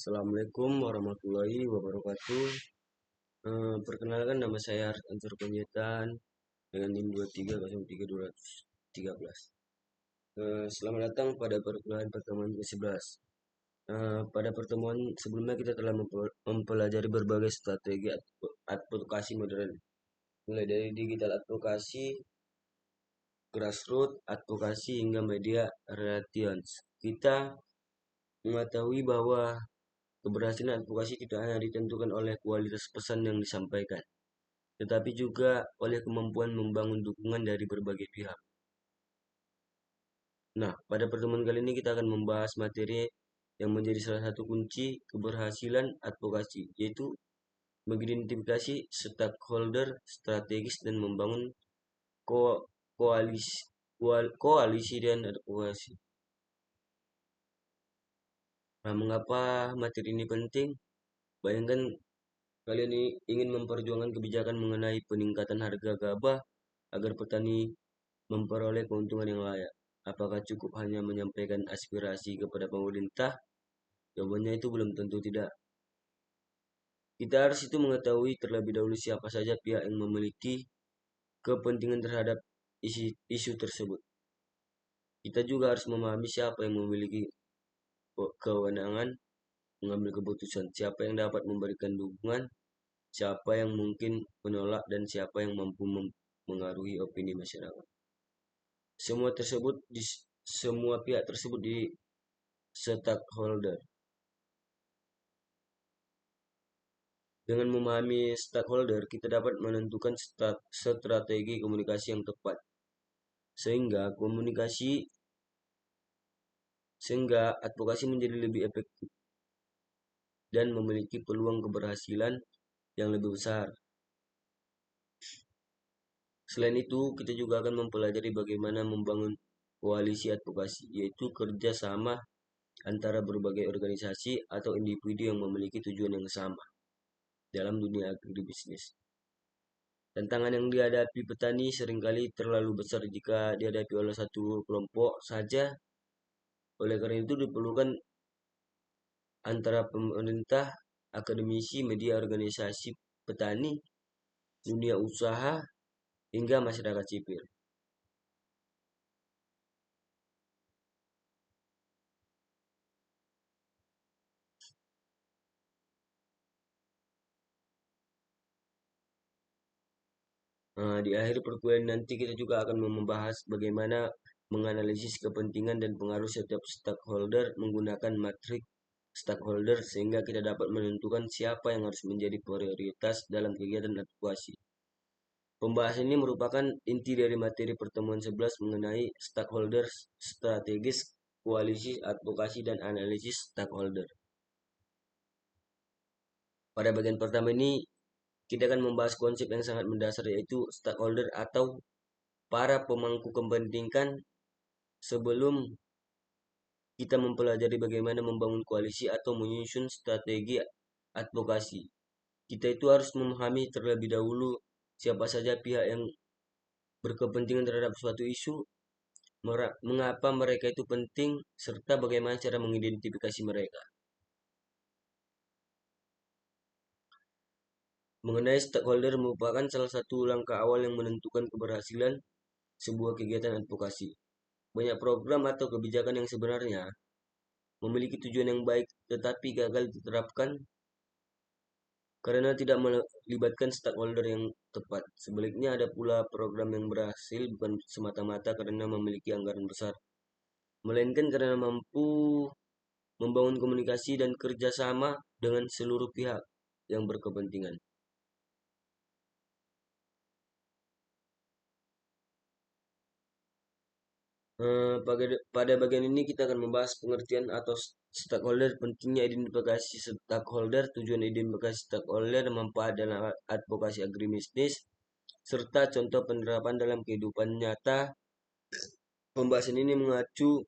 Assalamualaikum warahmatullahi wabarakatuh. Perkenalkan, nama saya Ansur Penyetan dengan NIM 23031213. Selamat datang pada perkuliahan pertemuan ke-11. Pada pertemuan sebelumnya kita telah mempelajari berbagai strategi advokasi modern, mulai dari digital advokasi, grassroots advokasi hingga media relations. Kita mengetahui bahwa keberhasilan advokasi tidak hanya ditentukan oleh kualitas pesan yang disampaikan, tetapi juga oleh kemampuan membangun dukungan dari berbagai pihak. Nah, pada pertemuan kali ini kita akan membahas materi yang menjadi salah satu kunci keberhasilan advokasi, yaitu mengidentifikasi stakeholder strategis dan membangun koalisi koalisi dan advokasi. Nah, mengapa materi ini penting? Bayangkan kalian ingin memperjuangkan kebijakan mengenai peningkatan harga gabah agar petani memperoleh keuntungan yang layak. Apakah cukup hanya menyampaikan aspirasi kepada pemerintah? Jawabannya itu belum tentu tidak. Kita harus mengetahui terlebih dahulu siapa saja pihak yang memiliki kepentingan terhadap isu tersebut. Kita juga harus memahami siapa yang memiliki kewenangan mengambil keputusan, siapa yang dapat memberikan dukungan, siapa yang mungkin menolak, dan siapa yang mampu mempengaruhi opini masyarakat. Semua pihak tersebut di stakeholder. Dengan memahami stakeholder, kita dapat menentukan strategi komunikasi yang tepat, sehingga advokasi menjadi lebih efektif dan memiliki peluang keberhasilan yang lebih besar. Selain itu, kita juga akan mempelajari bagaimana membangun koalisi advokasi, yaitu kerjasama antara berbagai organisasi atau individu yang memiliki tujuan yang sama dalam dunia agribisnis. Tantangan yang dihadapi petani seringkali terlalu besar jika dihadapi oleh satu kelompok saja. Oleh karena itu diperlukan antara pemerintah, akademisi, media, organisasi petani, dunia usaha, hingga masyarakat sipil. Di akhir perkuliahan nanti kita juga akan membahas bagaimana menganalisis kepentingan dan pengaruh setiap stakeholder menggunakan matrik stakeholder sehingga kita dapat menentukan siapa yang harus menjadi prioritas dalam kegiatan advokasi. Pembahasan ini merupakan inti dari materi pertemuan 11 mengenai stakeholder strategis, koalisi, advokasi, dan analisis stakeholder. Pada bagian pertama ini, kita akan membahas konsep yang sangat mendasar, yaitu stakeholder atau para pemangku kepentingan. Sebelum kita mempelajari bagaimana membangun koalisi atau menyusun strategi advokasi, kita itu harus memahami terlebih dahulu siapa saja pihak yang berkepentingan terhadap suatu isu, mengapa mereka itu penting, serta bagaimana cara mengidentifikasi mereka. Mengenai stakeholder merupakan salah satu langkah awal yang menentukan keberhasilan sebuah kegiatan advokasi. Banyak program atau kebijakan yang sebenarnya memiliki tujuan yang baik tetapi gagal diterapkan karena tidak melibatkan stakeholder yang tepat. Sebaliknya ada pula program yang berhasil bukan semata-mata karena memiliki anggaran besar, melainkan karena mampu membangun komunikasi dan kerjasama dengan seluruh pihak yang berkepentingan. Pada bagian ini kita akan membahas pengertian atau stakeholder, pentingnya identifikasi stakeholder, tujuan identifikasi stakeholder, manfaat dalam advokasi agribisnis, serta contoh penerapan dalam kehidupan nyata. Pembahasan ini mengacu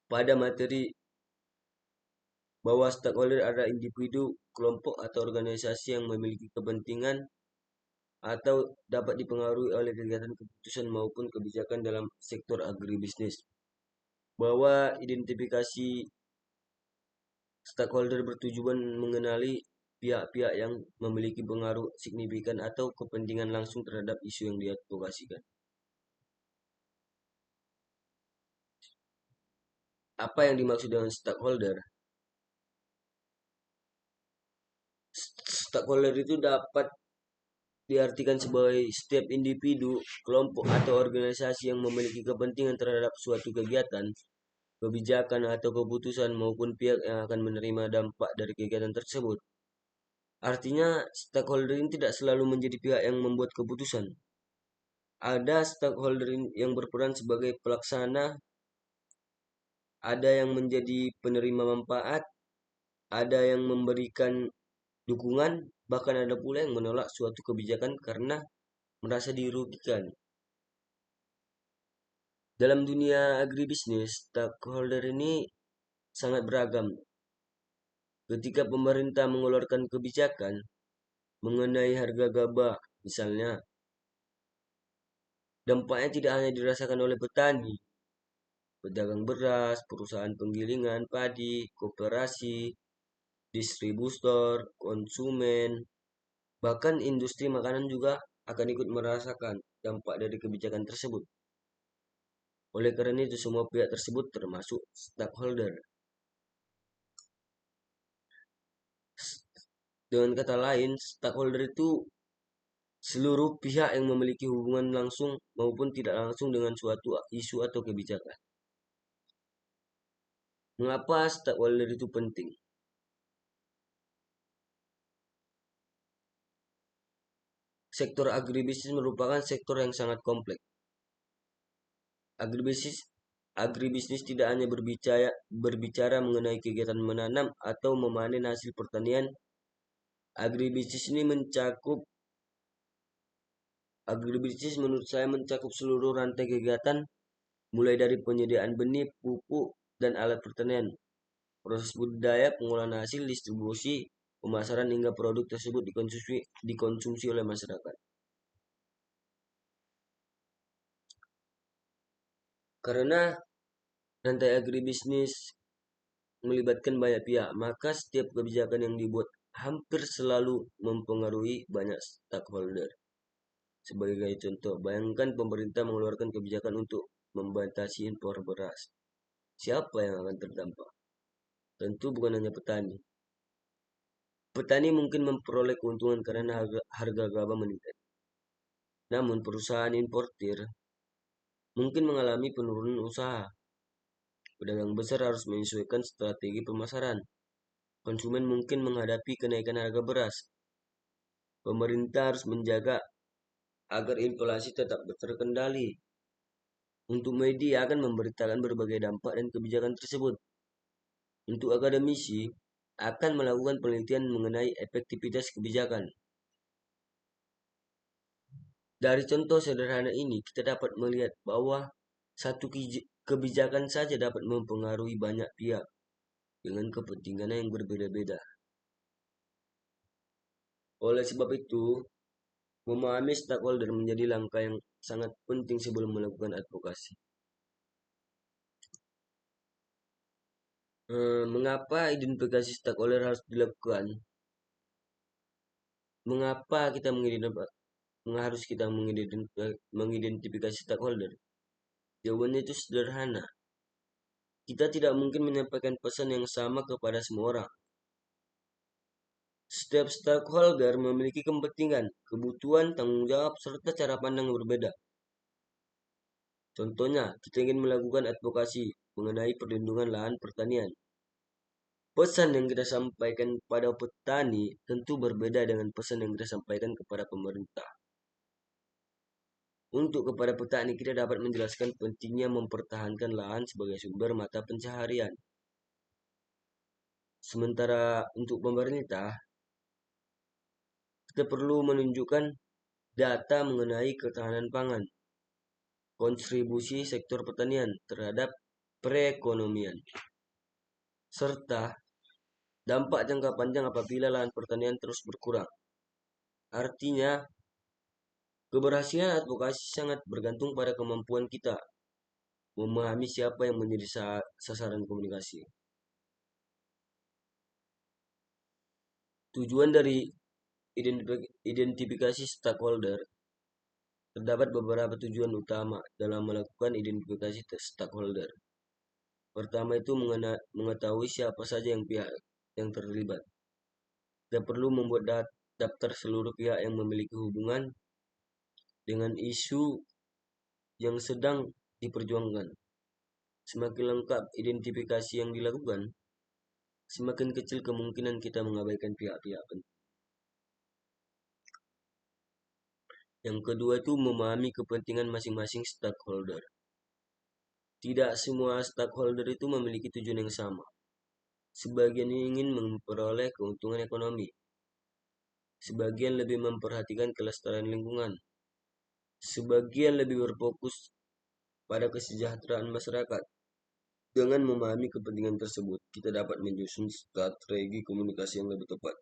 pada materi bahwa stakeholder adalah individu, kelompok, atau organisasi yang memiliki kepentingan atau dapat dipengaruhi oleh kegiatan keputusan maupun kebijakan dalam sektor agribisnis. Bahwa identifikasi Stakeholder bertujuan mengenali pihak-pihak yang memiliki pengaruh signifikan atau kepentingan langsung terhadap isu yang diadvokasikan. Apa yang dimaksud dengan stakeholder? Stakeholder itu dapat diartikan sebagai setiap individu, kelompok, atau organisasi yang memiliki kepentingan terhadap suatu kegiatan, kebijakan, atau keputusan maupun pihak yang akan menerima dampak dari kegiatan tersebut. Artinya, stakeholder ini tidak selalu menjadi pihak yang membuat keputusan. Ada stakeholder yang berperan sebagai pelaksana, ada yang menjadi penerima manfaat, ada yang memberikan dukungan, bahkan ada pula yang menolak suatu kebijakan karena merasa dirugikan. Dalam dunia agribisnis, stakeholder ini sangat beragam. Ketika pemerintah mengeluarkan kebijakan mengenai harga gabah, misalnya, dampaknya tidak hanya dirasakan oleh petani, pedagang beras, perusahaan penggilingan padi, koperasi, distributor, konsumen, bahkan industri makanan juga akan ikut merasakan dampak dari kebijakan tersebut. Oleh karena itu, semua pihak tersebut termasuk stakeholder. Dengan kata lain, stakeholder itu seluruh pihak yang memiliki hubungan langsung maupun tidak langsung dengan suatu isu atau kebijakan. Mengapa stakeholder itu penting? Sektor agribisnis merupakan sektor yang sangat kompleks. Agribisnis agribisnis tidak hanya berbicara mengenai kegiatan menanam atau memanen hasil pertanian. Agribisnis ini mencakup Agribisnis menurut saya mencakup seluruh rantai kegiatan, mulai dari penyediaan benih, pupuk, dan alat pertanian, proses budidaya, pengolahan hasil, distribusi, pemasaran hingga produk tersebut dikonsumsi oleh masyarakat. Karena rantai agribisnis melibatkan banyak pihak, maka setiap kebijakan yang dibuat hampir selalu mempengaruhi banyak stakeholder. Sebagai contoh, bayangkan pemerintah mengeluarkan kebijakan untuk membatasi impor beras. Siapa yang akan terdampak? Tentu bukan hanya petani. Petani mungkin memperoleh keuntungan karena harga gabah meningkat. Namun perusahaan importir mungkin mengalami penurunan usaha. Pedagang besar harus menyesuaikan strategi pemasaran. Konsumen mungkin menghadapi kenaikan harga beras. Pemerintah harus menjaga agar inflasi tetap terkendali. Untuk media akan memberitakan berbagai dampak dan kebijakan tersebut. Untuk akademisi akan melakukan penelitian mengenai efektivitas kebijakan. Dari contoh sederhana ini, kita dapat melihat bahwa satu kebijakan saja dapat mempengaruhi banyak pihak dengan kepentingan yang berbeda-beda. Oleh sebab itu, memahami stakeholder menjadi langkah yang sangat penting sebelum melakukan advokasi. Mengapa identifikasi stakeholder harus dilakukan? Mengapa harus kita mengidentifikasi stakeholder? Jawabannya itu sederhana. Kita tidak mungkin menyampaikan pesan yang sama kepada semua orang. Setiap stakeholder memiliki kepentingan, kebutuhan, tanggung jawab, serta cara pandang yang berbeda. Contohnya, kita ingin melakukan advokasi mengenai perlindungan lahan pertanian. Pesan yang kita sampaikan pada petani tentu berbeda dengan pesan yang kita sampaikan kepada pemerintah. Untuk kepada petani, kita dapat menjelaskan pentingnya mempertahankan lahan sebagai sumber mata pencaharian. Sementara untuk pemerintah, kita perlu menunjukkan data mengenai ketahanan pangan, kontribusi sektor pertanian terhadap perekonomian, serta dampak jangka panjang apabila lahan pertanian terus berkurang. Artinya, keberhasilan advokasi sangat bergantung pada kemampuan kita memahami siapa yang menjadi sasaran komunikasi. Tujuan dari identifikasi stakeholder. Terdapat beberapa tujuan utama dalam melakukan identifikasi stakeholder. Pertama itu mengetahui siapa saja yang pihak yang terlibat. Kita perlu membuat daftar seluruh pihak yang memiliki hubungan dengan isu yang sedang diperjuangkan. Semakin lengkap identifikasi yang dilakukan, semakin kecil kemungkinan kita mengabaikan pihak-pihak penting. Yang kedua itu memahami kepentingan masing-masing stakeholder. Tidak semua stakeholder itu memiliki tujuan yang sama. Sebagian ingin memperoleh keuntungan ekonomi. Sebagian lebih memperhatikan kelestarian lingkungan. Sebagian lebih berfokus pada kesejahteraan masyarakat. Dengan memahami kepentingan tersebut, kita dapat menyusun strategi komunikasi yang lebih tepat.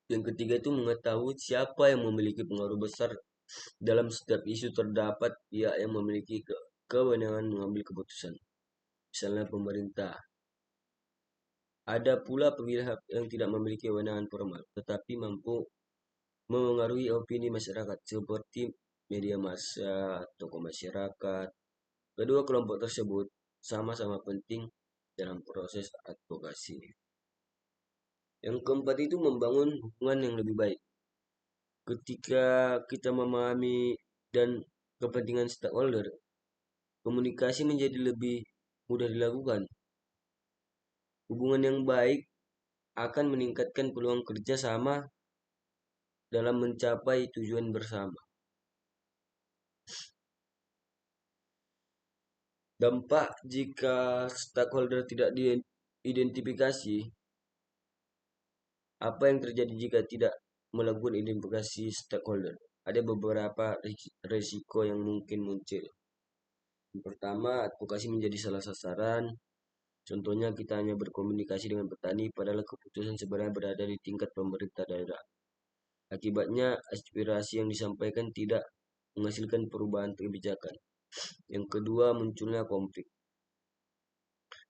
Yang ketiga itu mengetahui siapa yang memiliki pengaruh besar dalam setiap isu. Terdapat pihak yang memiliki kewenangan mengambil keputusan, misalnya pemerintah. Ada pula pihak yang tidak memiliki kewenangan formal, tetapi mampu memengaruhi opini masyarakat, seperti media massa, tokoh masyarakat. Kedua kelompok tersebut sama-sama penting dalam proses advokasi. Yang keempat itu membangun hubungan yang lebih baik. Ketika kita memahami dan kepentingan stakeholder, komunikasi menjadi lebih mudah dilakukan. Hubungan yang baik akan meningkatkan peluang kerja sama dalam mencapai tujuan bersama. Dampak jika stakeholder tidak diidentifikasi, apa yang terjadi jika tidak melakukan identifikasi stakeholder? Ada beberapa risiko yang mungkin muncul. Yang pertama, advokasi menjadi salah sasaran. Contohnya kita hanya berkomunikasi dengan petani padahal keputusan sebenarnya berada di tingkat pemerintah daerah. Akibatnya aspirasi yang disampaikan tidak menghasilkan perubahan kebijakan. Yang kedua, munculnya konflik.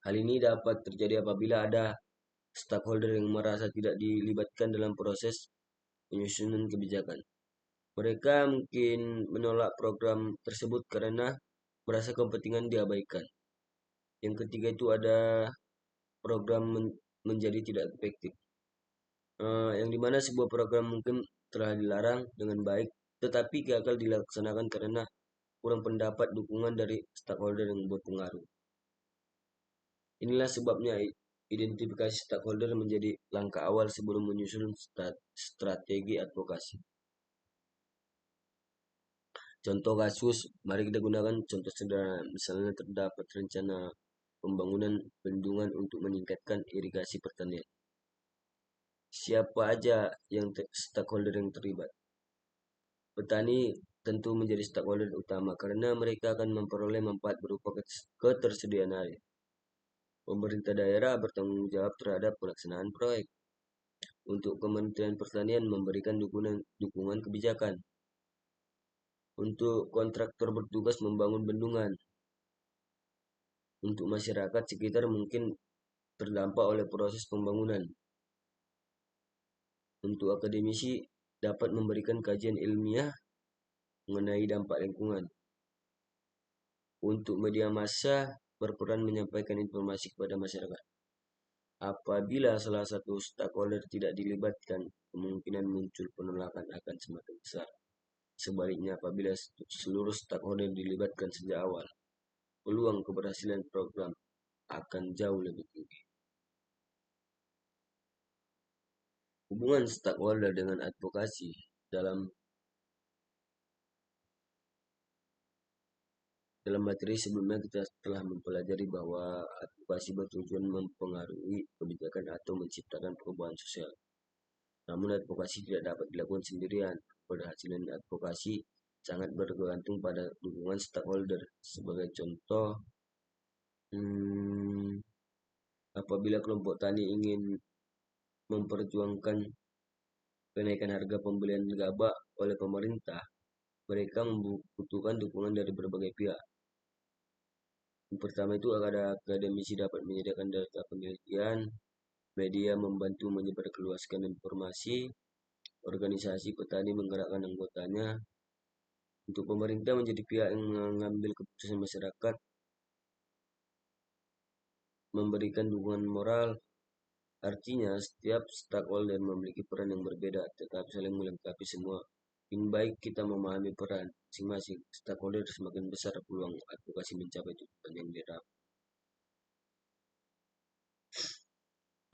Hal ini dapat terjadi apabila ada stakeholder yang merasa tidak dilibatkan dalam proses penyusunan kebijakan. Mereka mungkin menolak program tersebut karena merasa kepentingan diabaikan. Yang ketiga itu ada program menjadi tidak efektif. Yang dimana sebuah program mungkin telah dilarang dengan baik, tetapi gagal dilaksanakan karena kurang pendapat dukungan dari stakeholder yang berpengaruh. Inilah sebabnya identifikasi stakeholder menjadi langkah awal sebelum menyusun strategi advokasi. Contoh kasus, mari kita gunakan contoh sederhana. Misalnya terdapat rencana pembangunan bendungan untuk meningkatkan irigasi pertanian. Siapa aja yang stakeholder yang terlibat? Petani tentu menjadi stakeholder utama karena mereka akan memperoleh manfaat berupa ketersediaan air. Pemerintah daerah bertanggung jawab terhadap pelaksanaan proyek. Untuk Kementerian Pertanian memberikan dukungan kebijakan. Untuk kontraktor bertugas membangun bendungan. Untuk masyarakat sekitar mungkin terdampak oleh proses pembangunan. Untuk akademisi dapat memberikan kajian ilmiah mengenai dampak lingkungan. Untuk media massa berperan menyampaikan informasi kepada masyarakat. Apabila salah satu stakeholder tidak dilibatkan, kemungkinan muncul penolakan akan semakin besar. Sebaliknya, apabila seluruh stakeholder dilibatkan sejak awal, peluang keberhasilan program akan jauh lebih tinggi. Hubungan stakeholder dengan advokasi. Dalam materi sebelumnya kita telah mempelajari bahwa advokasi bertujuan mempengaruhi kebijakan atau menciptakan perubahan sosial. Namun advokasi tidak dapat dilakukan sendirian. Keberhasilan advokasi sangat bergantung pada dukungan stakeholder. Sebagai contoh, apabila kelompok tani ingin memperjuangkan kenaikan harga pembelian gabah oleh pemerintah, mereka membutuhkan dukungan dari berbagai pihak. Yang pertama itu ada akademisi dapat menyediakan data penelitian, Media membantu menyebarluaskan informasi, organisasi petani menggerakkan anggotanya, untuk pemerintah menjadi pihak yang mengambil keputusan masyarakat, memberikan dukungan moral. Artinya, setiap stakeholder memiliki peran yang berbeda, tetapi saling melengkapi semua. Lebih baik kita memahami peran masing-masing stakeholder, semakin besar peluang advokasi mencapai tujuan yang diharapkan.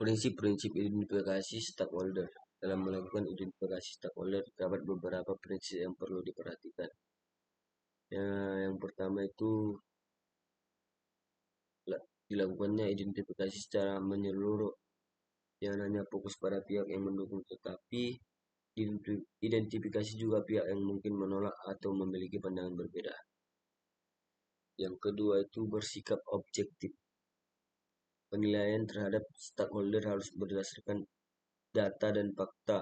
Prinsip-prinsip identifikasi stakeholder. Dalam melakukan identifikasi stakeholder, terdapat beberapa prinsip yang perlu diperhatikan. Yang pertama itu dilakukannya identifikasi secara menyeluruh, yang hanya fokus pada pihak yang mendukung, tetapi identifikasi juga pihak yang mungkin menolak atau memiliki pandangan berbeda. Yang kedua itu bersikap objektif. Penilaian terhadap stakeholder harus berdasarkan data dan fakta,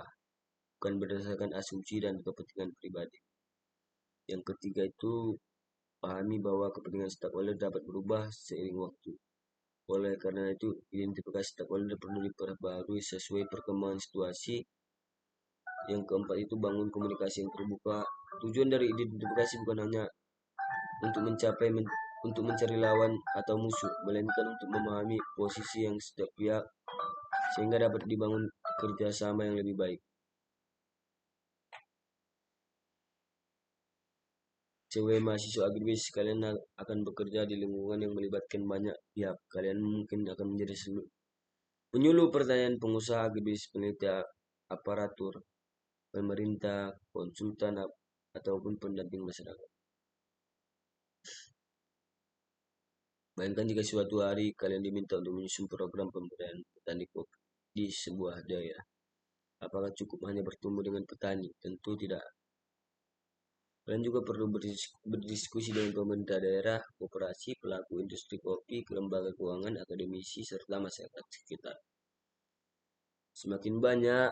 bukan berdasarkan asumsi dan kepentingan pribadi. Yang ketiga itu pahami bahwa kepentingan stakeholder dapat berubah seiring waktu. Oleh karena itu, identifikasi stakeholder perlu diperbarui sesuai perkembangan situasi. Yang keempat itu bangun komunikasi yang terbuka. Tujuan dari identifikasi bukan hanya untuk untuk mencari lawan atau musuh, melainkan untuk memahami posisi yang setiap pihak sehingga dapat dibangun kerjasama yang lebih baik. Sebagai mahasiswa agribisnis, kalian akan bekerja di lingkungan yang melibatkan banyak pihak. Kalian mungkin akan menjadi penyuluh pertanyaan pengusaha agribisnis, peneliti, aparatur, pemerintah, konsultan, ataupun pendamping masyarakat. Bayangkan jika suatu hari kalian diminta untuk menyusun program pemberdayaan petani kopi di sebuah daerah. Apakah cukup hanya bertemu dengan petani? Tentu tidak. Kalian juga perlu berdiskusi dengan pemerintah daerah, koperasi, pelaku industri kopi, lembaga keuangan, akademisi, serta masyarakat sekitar. Semakin banyak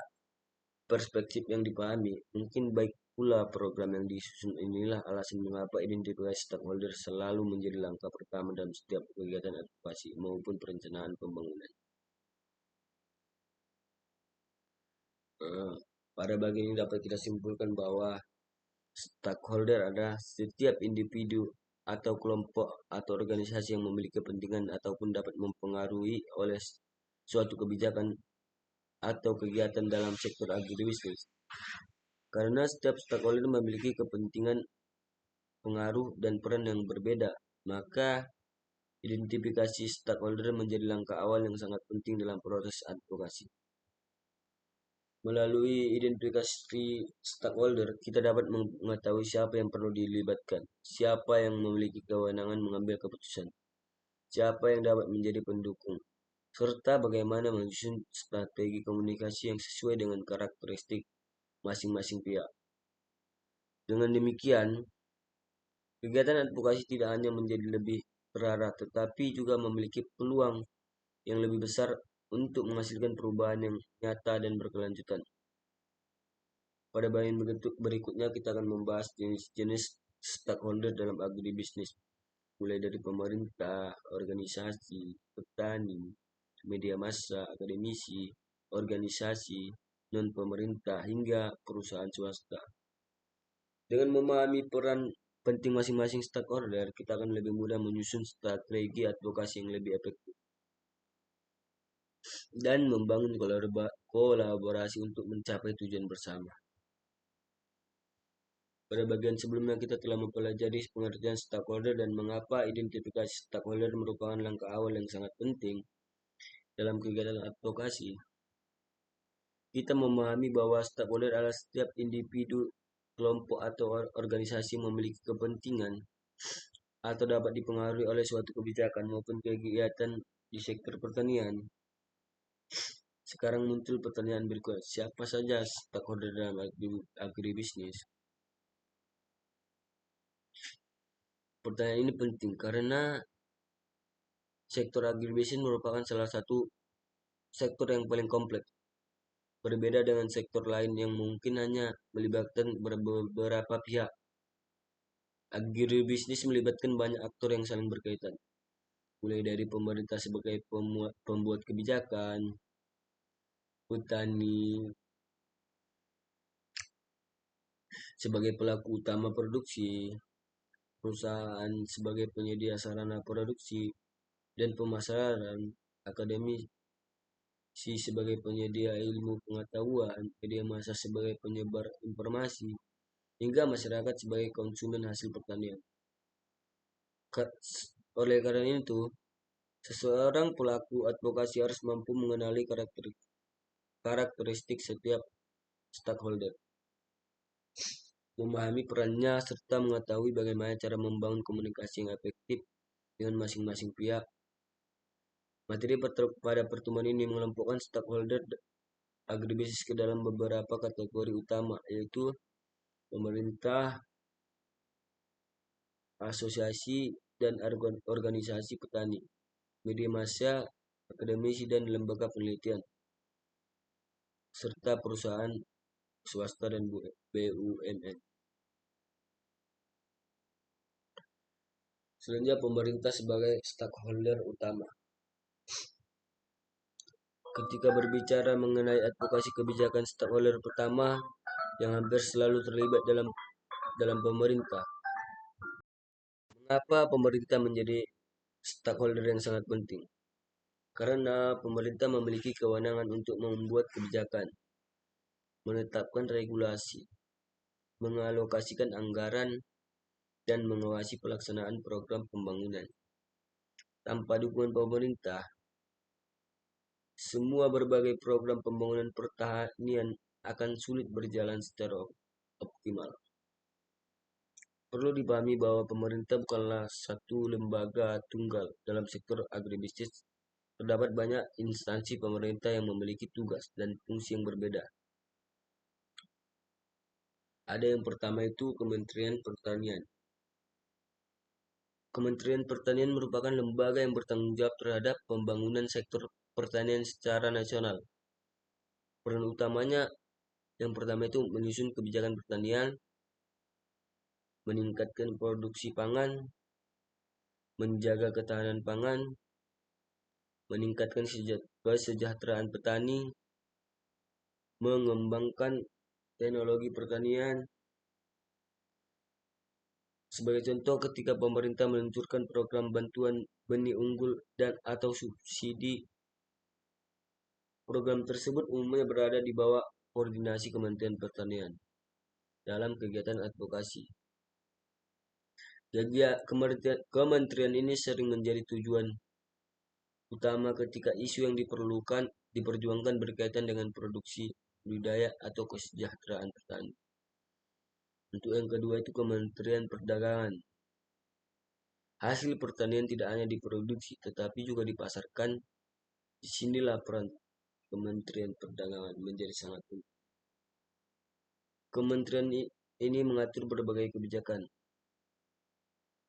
perspektif yang dipahami, mungkin baik pula program yang disusun. Inilah alasan mengapa identifikasi stakeholder selalu menjadi langkah pertama dalam setiap kegiatan advokasi maupun perencanaan pembangunan. Pada bagian ini dapat kita simpulkan bahwa stakeholder adalah setiap individu atau kelompok atau organisasi yang memiliki kepentingan ataupun dapat mempengaruhi oleh suatu kebijakan atau kegiatan dalam sektor agribisnis. Karena setiap stakeholder memiliki kepentingan, pengaruh, dan peran yang berbeda, maka identifikasi stakeholder menjadi langkah awal yang sangat penting dalam proses advokasi. Melalui identifikasi stakeholder, kita dapat mengetahui siapa yang perlu dilibatkan, siapa yang memiliki kewenangan mengambil keputusan, siapa yang dapat menjadi pendukung, serta bagaimana menyusun strategi komunikasi yang sesuai dengan karakteristik masing-masing pihak. Dengan demikian, kegiatan advokasi tidak hanya menjadi lebih terarah, tetapi juga memiliki peluang yang lebih besar untuk menghasilkan perubahan yang nyata dan berkelanjutan. Pada bagian berikutnya kita akan membahas jenis-jenis stakeholder dalam agribisnis, mulai dari pemerintah, organisasi, petani, media massa, akademisi, organisasi, non-pemerintah, hingga perusahaan swasta. Dengan memahami peran penting masing-masing stakeholder, kita akan lebih mudah menyusun strategi advokasi yang lebih efektif dan membangun kolaborasi untuk mencapai tujuan bersama. Pada bagian sebelumnya kita telah mempelajari pengertian stakeholder dan mengapa identifikasi stakeholder merupakan langkah awal yang sangat penting dalam kegiatan advokasi. Kita memahami bahwa stakeholder adalah setiap individu, kelompok, atau organisasi yang memiliki kepentingan atau dapat dipengaruhi oleh suatu kebijakan maupun kegiatan di sektor pertanian. Sekarang muncul pertanyaan berikut, siapa saja stakeholder dalam agribisnis? Pertanyaan ini penting karena sektor agribisnis merupakan salah satu sektor yang paling kompleks. Berbeda dengan sektor lain yang mungkin hanya melibatkan beberapa pihak. Agribisnis melibatkan banyak aktor yang saling berkaitan. Mulai dari pemerintah sebagai pembuat kebijakan, petani sebagai pelaku utama produksi, perusahaan sebagai penyedia sarana produksi dan pemasaran, akademisi sebagai penyedia ilmu pengetahuan, media massa sebagai penyebar informasi, hingga masyarakat sebagai konsumen hasil pertanian. Oleh karena itu, seseorang pelaku advokasi harus mampu mengenali karakteristik setiap stakeholder, memahami perannya, serta mengetahui bagaimana cara membangun komunikasi yang efektif dengan masing-masing pihak. Materi pada pertemuan ini mengelompokkan stakeholder agribisnis ke dalam beberapa kategori utama, yaitu pemerintah, asosiasi dan organisasi petani, media massa, akademisi dan lembaga penelitian, serta perusahaan swasta dan BUMN. Selanjutnya, pemerintah sebagai stakeholder utama. Ketika berbicara mengenai advokasi kebijakan, stakeholder pertama yang hampir selalu terlibat dalam pemerintah. Mengapa pemerintah menjadi stakeholder yang sangat penting? Karena pemerintah memiliki kewenangan untuk membuat kebijakan, menetapkan regulasi, mengalokasikan anggaran, dan mengawasi pelaksanaan program pembangunan. Tanpa dukungan pemerintah, semua berbagai program pembangunan pertanian akan sulit berjalan secara optimal. Perlu dipahami bahwa pemerintah bukanlah satu lembaga tunggal dalam sektor agribisnis. Terdapat banyak instansi pemerintah yang memiliki tugas dan fungsi yang berbeda. Ada yang pertama itu Kementerian Pertanian. Kementerian Pertanian merupakan lembaga yang bertanggung jawab terhadap pembangunan sektor pertanian secara nasional. Peran utamanya yang pertama itu menyusun kebijakan pertanian, meningkatkan produksi pangan, menjaga ketahanan pangan, meningkatkan kesejahteraan petani, mengembangkan teknologi pertanian. Sebagai contoh, ketika pemerintah meluncurkan program bantuan benih unggul dan atau subsidi, program tersebut umumnya berada di bawah koordinasi Kementerian Pertanian dalam kegiatan advokasi. Jadi kementerian ini sering menjadi tujuan utama ketika isu yang diperjuangkan berkaitan dengan produksi budidaya atau kesejahteraan petani. Untuk yang kedua itu Kementerian Perdagangan. Hasil pertanian tidak hanya diproduksi tetapi juga dipasarkan. Disinilah peran Kementerian Perdagangan menjadi sangat penting. Kementerian ini mengatur berbagai kebijakan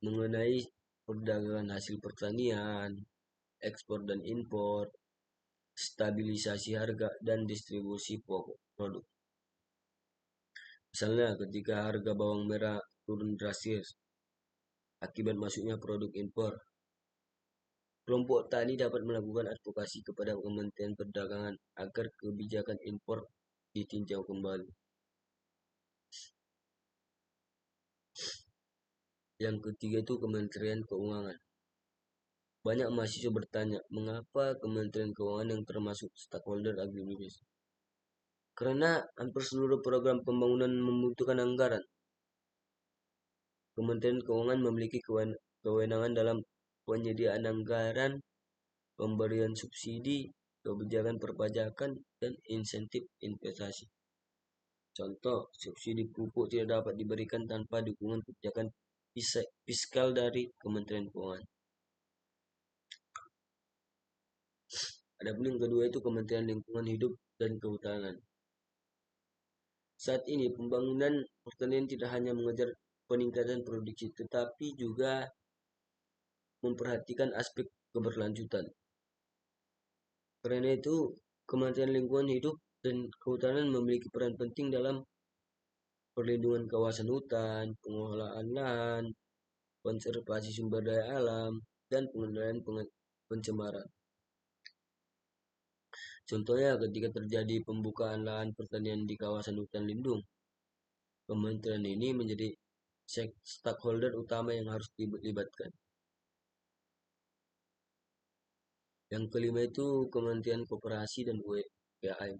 mengenai perdagangan hasil pertanian, ekspor dan impor, stabilisasi harga, dan distribusi produk. Misalnya ketika harga bawang merah turun drastis akibat masuknya produk impor, kelompok tani dapat melakukan advokasi kepada Kementerian Perdagangan agar kebijakan impor ditinjau kembali. Yang ketiga itu Kementerian Keuangan. Banyak mahasiswa bertanya, mengapa Kementerian Keuangan yang termasuk stakeholder agribisnis? Karena hampir seluruh program pembangunan membutuhkan anggaran. Kementerian Keuangan memiliki kewenangan dalam penyediaan anggaran, pemberian subsidi, kebijakan perpajakan, dan insentif investasi. Contoh, subsidi pupuk tidak dapat diberikan tanpa dukungan kebijakan fiskal dari Kementerian Keuangan. Adapun yang kedua itu Kementerian Lingkungan Hidup dan Kehutanan. Saat ini pembangunan pertanian tidak hanya mengejar peningkatan produksi tetapi juga memperhatikan aspek keberlanjutan. Karena itu, Kementerian Lingkungan Hidup dan Kehutanan memiliki peran penting dalam perlindungan kawasan hutan, pengelolaan lahan, konservasi sumber daya alam, dan pengendalian pencemaran. Contohnya ketika terjadi pembukaan lahan pertanian di kawasan hutan lindung, kementerian ini menjadi stakeholder utama yang harus dilibatkan. Yang kelima itu Kementerian Koperasi dan UMKM.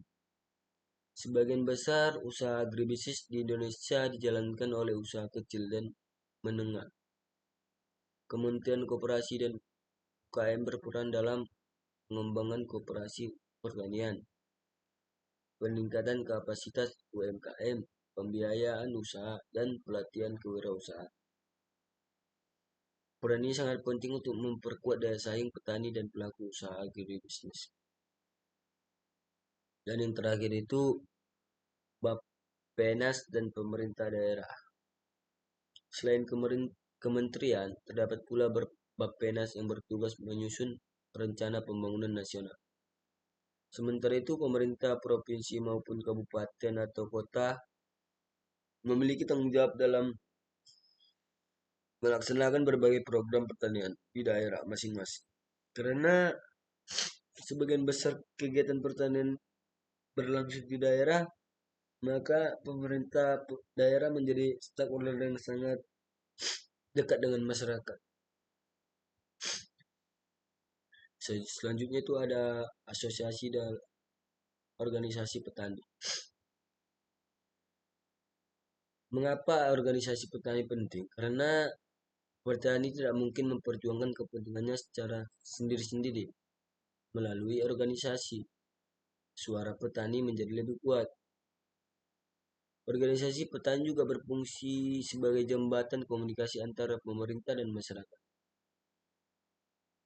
Sebagian besar usaha agribisnis di Indonesia dijalankan oleh usaha kecil dan menengah. Kementerian Koperasi dan UKM berperan dalam pengembangan koperasi pertanian, peningkatan kapasitas UMKM, pembiayaan usaha, dan pelatihan kewirausahaan. Peran ini sangat penting untuk memperkuat daya saing petani dan pelaku usaha agribisnis. Dan yang terakhir itu Bappenas dan pemerintah daerah. Selain kementerian, terdapat pula Bappenas yang bertugas menyusun rencana pembangunan nasional. Sementara itu, pemerintah provinsi maupun kabupaten atau kota memiliki tanggung jawab dalam melaksanakan berbagai program pertanian di daerah masing-masing. Karena sebagian besar kegiatan pertanian berlangsung di daerah, maka pemerintah daerah menjadi stakeholder yang sangat dekat dengan masyarakat. Selanjutnya itu ada asosiasi dan organisasi petani. Mengapa organisasi petani penting? Karena petani tidak mungkin memperjuangkan kepentingannya secara sendiri-sendiri. Melalui organisasi, suara petani menjadi lebih kuat. Organisasi petani juga berfungsi sebagai jembatan komunikasi antara pemerintah dan masyarakat.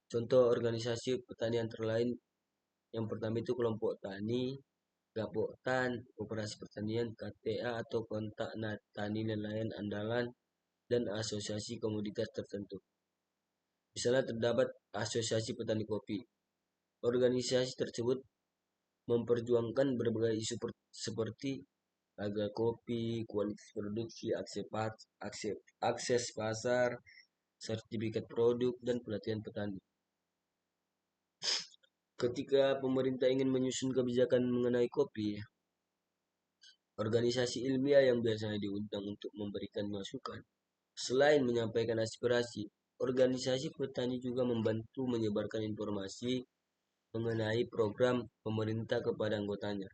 Contoh organisasi petani antara lain, yang pertama itu kelompok tani, Gapoktan, Koperasi Pertanian, KTA atau Kontak Tani Nelayan Andalan, dan asosiasi komoditas tertentu. Misalnya terdapat Asosiasi Petani Kopi. Organisasi tersebut memperjuangkan berbagai isu seperti harga kopi, kualitas produksi, akses pasar, sertifikat produk, dan pelatihan petani. Ketika pemerintah ingin menyusun kebijakan mengenai kopi, organisasi ilmiah yang biasanya diundang untuk memberikan masukan. Selain menyampaikan aspirasi, organisasi petani juga membantu menyebarkan informasi mengenai program pemerintah kepada anggotanya.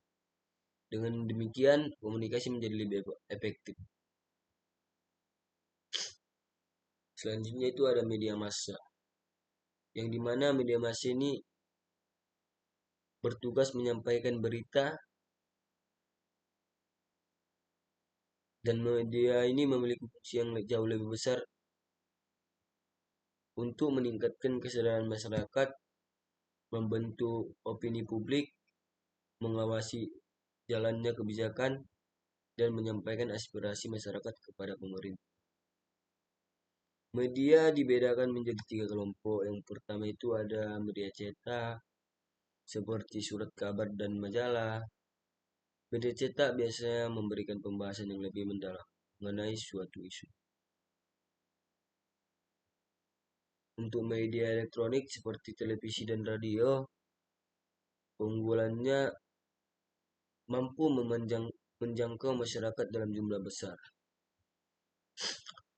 Dengan demikian, komunikasi menjadi lebih efektif. Selanjutnya itu ada media massa, yang dimana media massa ini bertugas menyampaikan berita, dan media ini memiliki fungsi yang jauh lebih besar untuk meningkatkan kesadaran masyarakat, membentuk opini publik, mengawasi jalannya kebijakan, dan menyampaikan aspirasi masyarakat kepada pemerintah. Media dibedakan menjadi 3 kelompok. Yang pertama itu ada media cetak, seperti surat kabar dan majalah. Media cetak biasanya memberikan pembahasan yang lebih mendalam mengenai suatu isu. Untuk media elektronik seperti televisi dan radio, keunggulannya mampu menjangkau masyarakat dalam jumlah besar.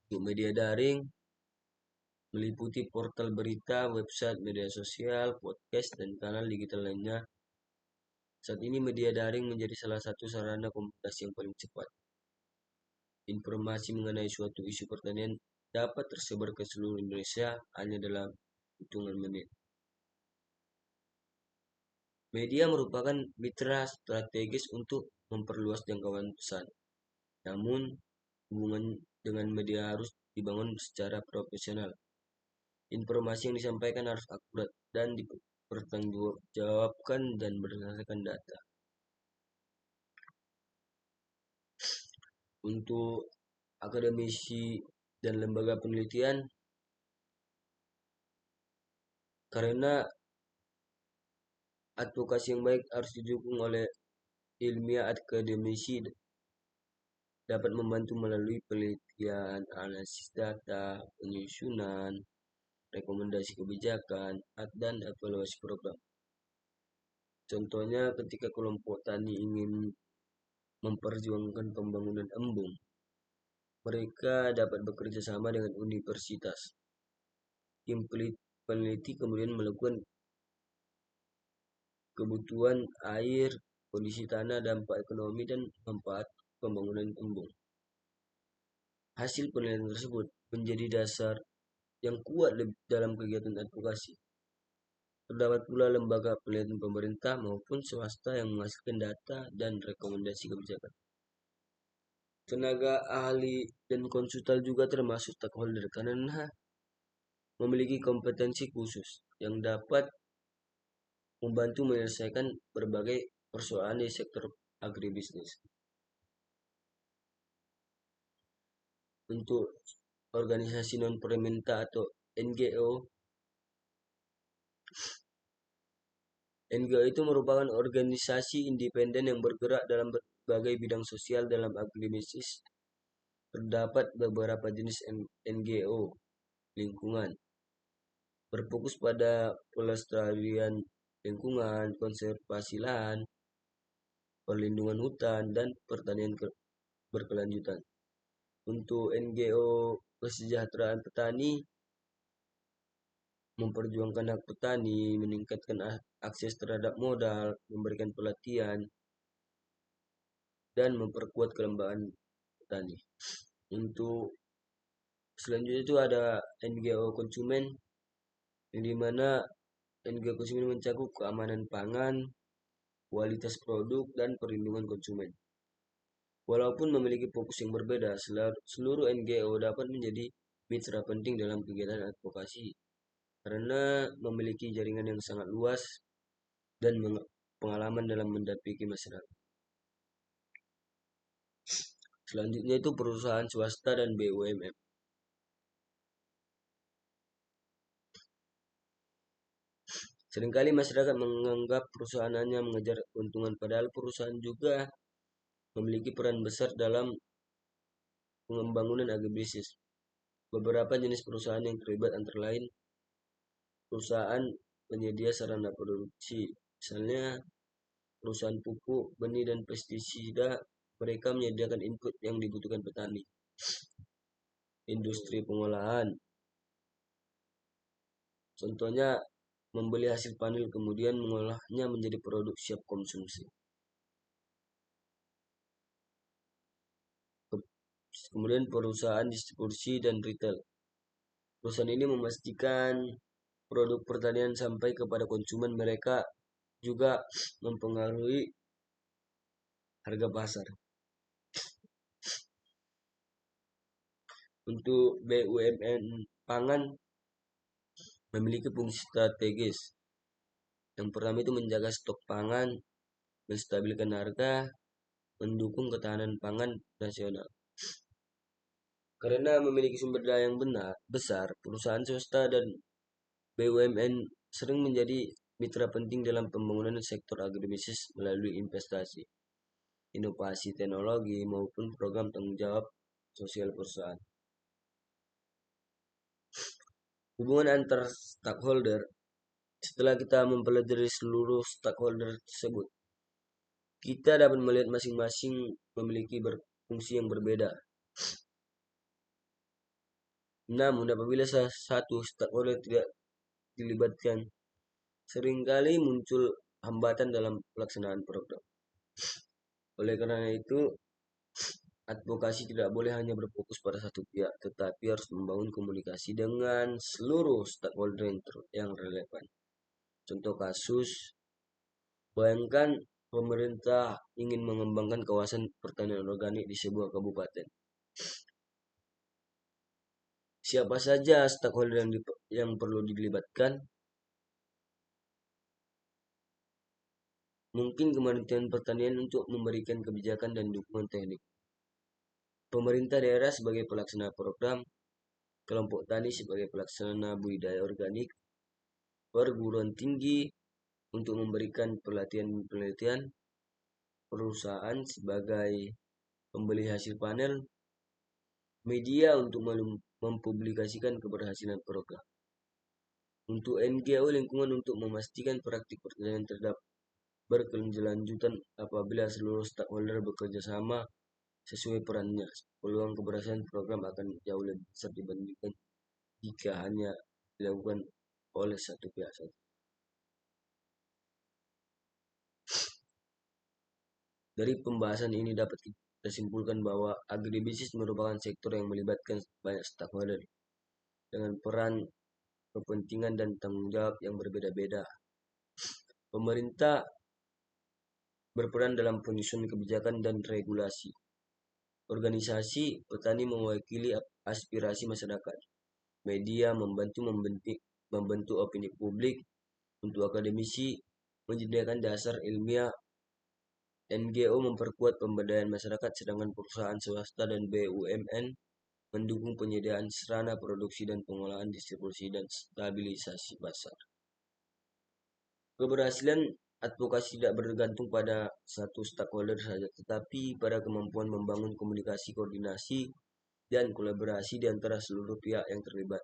Untuk media daring, meliputi portal berita, website, media sosial, podcast, dan kanal digital lainnya. Saat ini media daring menjadi salah satu sarana komunikasi yang paling cepat. Informasi mengenai suatu isu pertanian dapat tersebar ke seluruh Indonesia hanya dalam hitungan menit. Media merupakan mitra strategis untuk memperluas jangkauan pesan. Namun, hubungan dengan media harus dibangun secara profesional. Informasi yang disampaikan harus akurat dan dipertanggungjawabkan dan berdasarkan data. Untuk akademisi dan lembaga penelitian, karena advokasi yang baik harus didukung oleh ilmiah, akademisi dapat membantu melalui penelitian, analisis data, penyusunan, rekomendasi kebijakan, dan evaluasi program. Contohnya ketika kelompok tani ingin memperjuangkan pembangunan embung, mereka dapat bekerja sama dengan universitas. Tim peneliti kemudian melakukan kebutuhan air, kondisi tanah, dampak ekonomi, dan manfaat pembangunan embung. Hasil penelitian tersebut menjadi dasar yang kuat dalam kegiatan advokasi. Terdapat pula lembaga penelitian pemerintah maupun swasta yang menghasilkan data dan rekomendasi kebijakan. Tenaga ahli dan konsultan juga termasuk stakeholder karena memiliki kompetensi khusus yang dapat membantu menyelesaikan berbagai persoalan di sektor agribisnis. Untuk organisasi non-pemerintah atau NGO, NGO itu merupakan organisasi independen yang bergerak dalam berbagai bidang sosial dalam agribisnis. Terdapat beberapa jenis NGO lingkungan, berfokus pada pelestarian lingkungan, konservasi lahan, perlindungan hutan, dan pertanian berkelanjutan. Untuk NGO kesejahteraan petani, memperjuangkan hak petani, meningkatkan akses terhadap modal, memberikan pelatihan, dan memperkuat kelembagaan petani. Untuk selanjutnya itu ada NGO konsumen, yang dimana NGO konsumen mencakup keamanan pangan, kualitas produk, dan perlindungan konsumen. Walaupun memiliki fokus yang berbeda, seluruh NGO dapat menjadi mitra penting dalam kegiatan advokasi karena memiliki jaringan yang sangat luas dan pengalaman dalam mendampingi masyarakat. Selanjutnya itu perusahaan swasta dan BUMN. Seringkali masyarakat menganggap perusahaan hanya mengejar keuntungan, padahal perusahaan juga memiliki peran besar dalam pembangunan agribisnis. Beberapa jenis perusahaan yang terlibat antara lain perusahaan penyedia sarana produksi, misalnya perusahaan pupuk, benih, dan pestisida. Mereka menyediakan input yang dibutuhkan petani. Industri pengolahan, contohnya membeli hasil panen kemudian mengolahnya menjadi produk siap konsumsi. Kemudian perusahaan distribusi dan retail. Perusahaan ini memastikan produk pertanian sampai kepada konsumen. Mereka juga mempengaruhi harga pasar. Untuk BUMN pangan memiliki fungsi strategis. Yang pertama itu menjaga stok pangan, menstabilkan harga, mendukung ketahanan pangan nasional. Karena memiliki sumber daya yang besar, perusahaan swasta dan BUMN sering menjadi mitra penting dalam pembangunan sektor agribisnis melalui investasi, inovasi teknologi, maupun program tanggung jawab sosial perusahaan. Hubungan antar stakeholder, setelah kita mempelajari seluruh stakeholder tersebut, kita dapat melihat masing-masing memiliki berfungsi yang berbeda. Namun apabila salah satu stakeholder tidak dilibatkan, seringkali muncul hambatan dalam pelaksanaan program. Oleh karena itu, advokasi tidak boleh hanya berfokus pada satu pihak, tetapi harus membangun komunikasi dengan seluruh stakeholder yang relevan. Contoh kasus, bayangkan pemerintah ingin mengembangkan kawasan pertanian organik di sebuah kabupaten. Siapa saja stakeholder yang perlu dilibatkan? Mungkin Kementerian Pertanian untuk memberikan kebijakan dan dukungan teknik. Pemerintah daerah sebagai pelaksana program, kelompok tani sebagai pelaksana budidaya organik, perguruan tinggi untuk memberikan pelatihan penelitian, perusahaan sebagai pembeli hasil panen, media untuk mempublikasikan keberhasilan program. Untuk NGO lingkungan untuk memastikan praktik pertanian terhadap berkelanjutan apabila seluruh stakeholder bekerja sama sesuai perannya. Peluang keberhasilan program akan jauh lebih besar dibandingkan jika hanya dilakukan oleh satu pihak saja. Dari pembahasan ini dapat kita simpulkan bahwa agribisnis merupakan sektor yang melibatkan banyak stakeholder dengan peran, kepentingan, dan tanggung jawab yang berbeda-beda. Pemerintah berperan dalam penyusunan kebijakan dan regulasi. Organisasi petani mewakili aspirasi masyarakat. Media membentuk opini publik. Untuk akademisi menyediakan dasar ilmiah. NGO memperkuat pemberdayaan masyarakat, sedangkan perusahaan swasta dan BUMN mendukung penyediaan sarana produksi dan pengolahan, distribusi, dan stabilisasi pasar. Keberhasilan advokasi tidak bergantung pada satu stakeholder saja, tetapi pada kemampuan membangun komunikasi, koordinasi, dan kolaborasi di antara seluruh pihak yang terlibat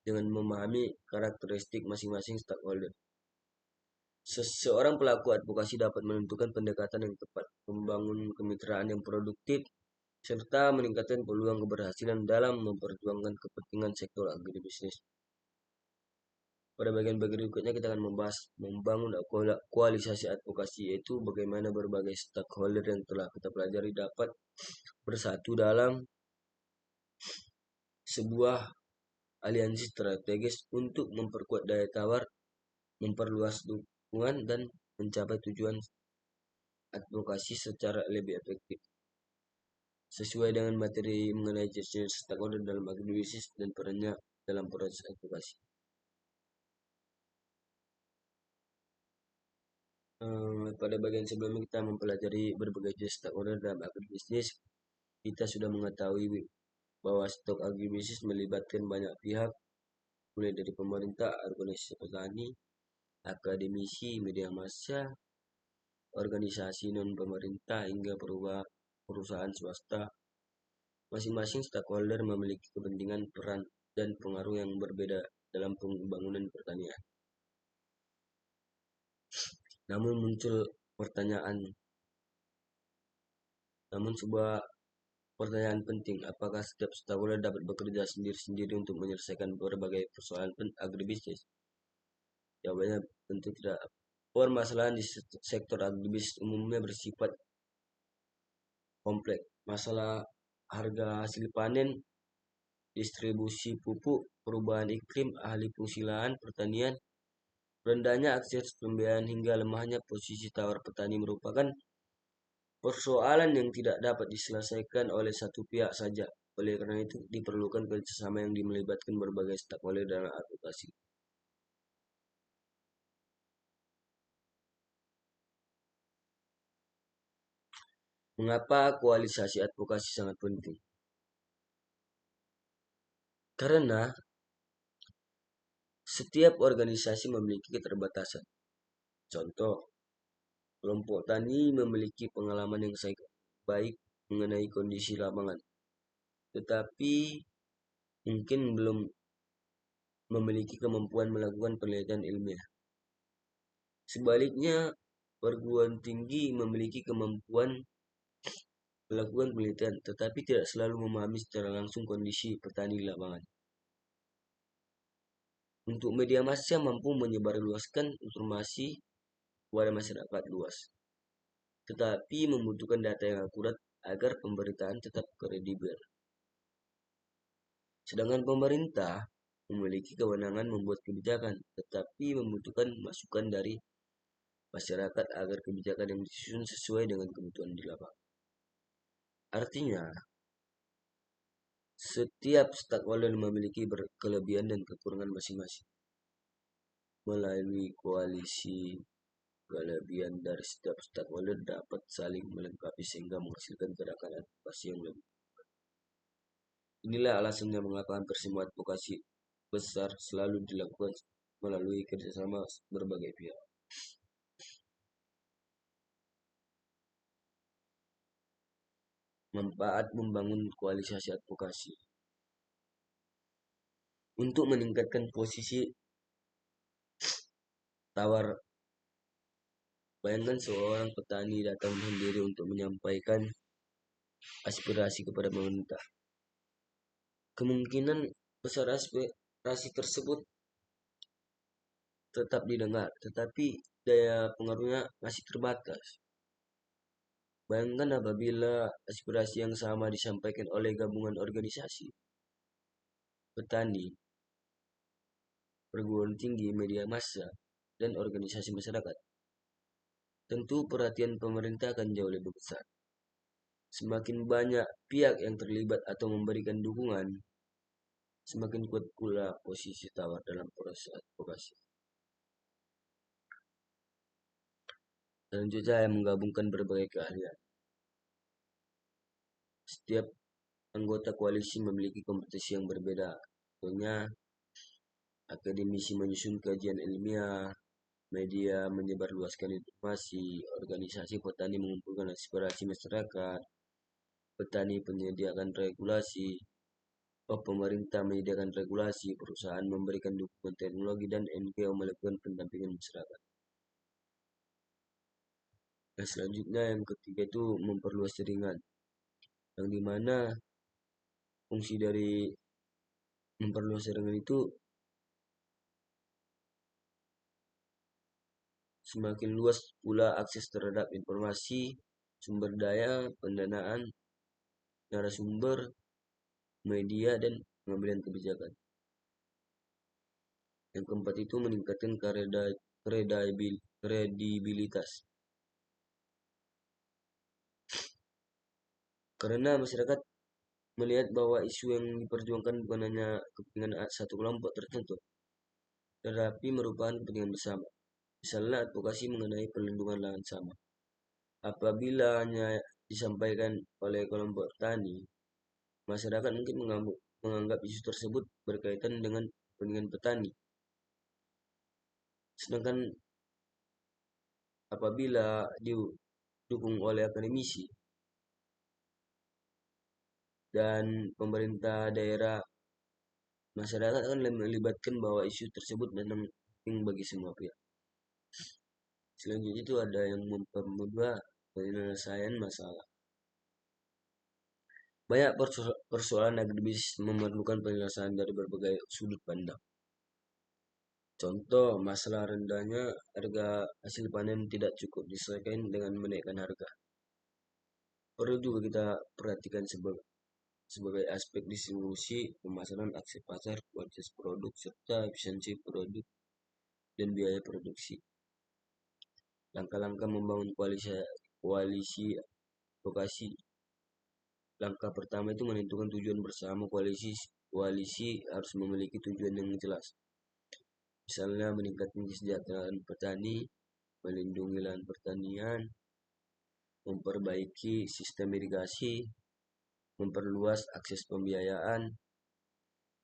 dengan memahami karakteristik masing-masing stakeholder. Seseorang pelaku advokasi dapat menentukan pendekatan yang tepat, membangun kemitraan yang produktif, serta meningkatkan peluang keberhasilan dalam memperjuangkan kepentingan sektor agribisnis. Pada bagian berikutnya kita akan membahas membangun koalisasi advokasi, yaitu bagaimana berbagai stakeholder yang telah kita pelajari dapat bersatu dalam sebuah aliansi strategis untuk memperkuat daya tawar, memperluas dukungan, dan mencapai tujuan advokasi secara lebih efektif. Sesuai dengan materi mengenai gender stakeholder dalam agribisnis dan perannya dalam proses advokasi. Pada bagian sebelumnya kita mempelajari berbagai jenis stakeholder dalam agribisnis. Kita sudah mengetahui bahwa stok agribisnis melibatkan banyak pihak, mulai dari pemerintah, organisasi petani, akademisi, media massa, organisasi non-pemerintah, hingga perusahaan swasta. Masing-masing stakeholder memiliki kepentingan, peran, dan pengaruh yang berbeda dalam pembangunan pertanian. Namun sebuah pertanyaan penting, apakah setiap stakeholder dapat bekerja sendiri-sendiri untuk menyelesaikan berbagai persoalan agribisnis? Jawabannya tentu tidak. Permasalahan di sektor agribisnis umumnya bersifat kompleks. Masalah harga hasil panen, distribusi pupuk, perubahan iklim, ahli fungsi lahan, pertanian, rendahnya akses pembiayaan, hingga lemahnya posisi tawar petani merupakan persoalan yang tidak dapat diselesaikan oleh satu pihak saja. Oleh karena itu, diperlukan kerjasama yang melibatkan berbagai stakeholder dalam advokasi. Mengapa koalisasi advokasi sangat penting? Karena setiap organisasi memiliki keterbatasan. Contoh, kelompok tani memiliki pengalaman yang sangat baik mengenai kondisi lapangan, tetapi mungkin belum memiliki kemampuan melakukan penelitian ilmiah. Sebaliknya, perguruan tinggi memiliki kemampuan melakukan penelitian, tetapi tidak selalu memahami secara langsung kondisi petani di lapangan. Untuk media massa mampu menyebarluaskan informasi kepada masyarakat luas, tetapi membutuhkan data yang akurat agar pemberitaan tetap kredibel. Sedangkan pemerintah memiliki kewenangan membuat kebijakan, tetapi membutuhkan masukan dari masyarakat agar kebijakan yang disusun sesuai dengan kebutuhan di lapangan. Artinya, setiap stakeholder memiliki kelebihan dan kekurangan masing-masing. Melalui koalisi, kelebihan dari setiap stakeholder dapat saling melengkapi sehingga menghasilkan gerakan advokasi yang lebih. Inilah alasannya mengapa hampir semua advokasi besar selalu dilakukan melalui kerjasama berbagai pihak. Manfaat membangun koalisasi advokasi. Untuk meningkatkan posisi tawar Bayangkan seorang petani datang sendiri untuk menyampaikan aspirasi kepada pemerintah. Kemungkinan besar aspirasi tersebut tetap didengar, tetapi daya pengaruhnya masih terbatas. Bayangkan apabila aspirasi yang sama disampaikan oleh gabungan organisasi, petani, perguruan tinggi, media massa, dan organisasi masyarakat. Tentu perhatian pemerintah akan jauh lebih besar. Semakin banyak pihak yang terlibat atau memberikan dukungan, semakin kuat pula posisi tawar dalam proses advokasi. Selanjutnya yang menggabungkan berbagai keahlian. Setiap anggota koalisi memiliki kompetensi yang berbeda. Contohnya, akademisi menyusun kajian ilmiah, media menyebarluaskan informasi, organisasi petani mengumpulkan aspirasi masyarakat, petani menyediakan regulasi, pemerintah menyediakan regulasi, perusahaan memberikan dukungan teknologi, dan NGO melakukan pendampingan masyarakat. Nah, selanjutnya yang ketiga itu memperluas jaringan, yang dimana fungsi dari memperluas jaringan itu semakin luas pula akses terhadap informasi, sumber daya, pendanaan, narasumber, media, dan pengambilan kebijakan. Yang keempat itu meningkatkan kredibilitas. Karena masyarakat melihat bahwa isu yang diperjuangkan bukan hanya kepentingan satu kelompok tertentu, tetapi merupakan kepentingan bersama. Misalnya advokasi mengenai perlindungan lahan sama. Apabila hanya disampaikan oleh kelompok tani, masyarakat mungkin menganggap isu tersebut berkaitan dengan kepentingan petani. Sedangkan apabila didukung oleh akademisi dan pemerintah daerah, masyarakat akan melibatkan bahwa isu tersebut memang penting bagi semua pihak. Selanjutnya itu ada yang mempermudah penyelesaian masalah. Banyak persoalan akademis memerlukan penyelesaian dari berbagai sudut pandang. Contoh, masalah rendahnya harga hasil panen tidak cukup disesuaikan dengan menaikkan harga. Perlu juga kita perhatikan sebagai aspek distribusi, pemasaran, akses pasar, kualitas produk, serta efisiensi produk dan biaya produksi. Langkah-langkah membangun koalisi advokasi. Langkah pertama itu menentukan tujuan bersama. Koalisi harus memiliki tujuan yang jelas. Misalnya meningkatkan kesejahteraan petani, melindungi lahan pertanian, memperbaiki sistem irigasi, memperluas akses pembiayaan,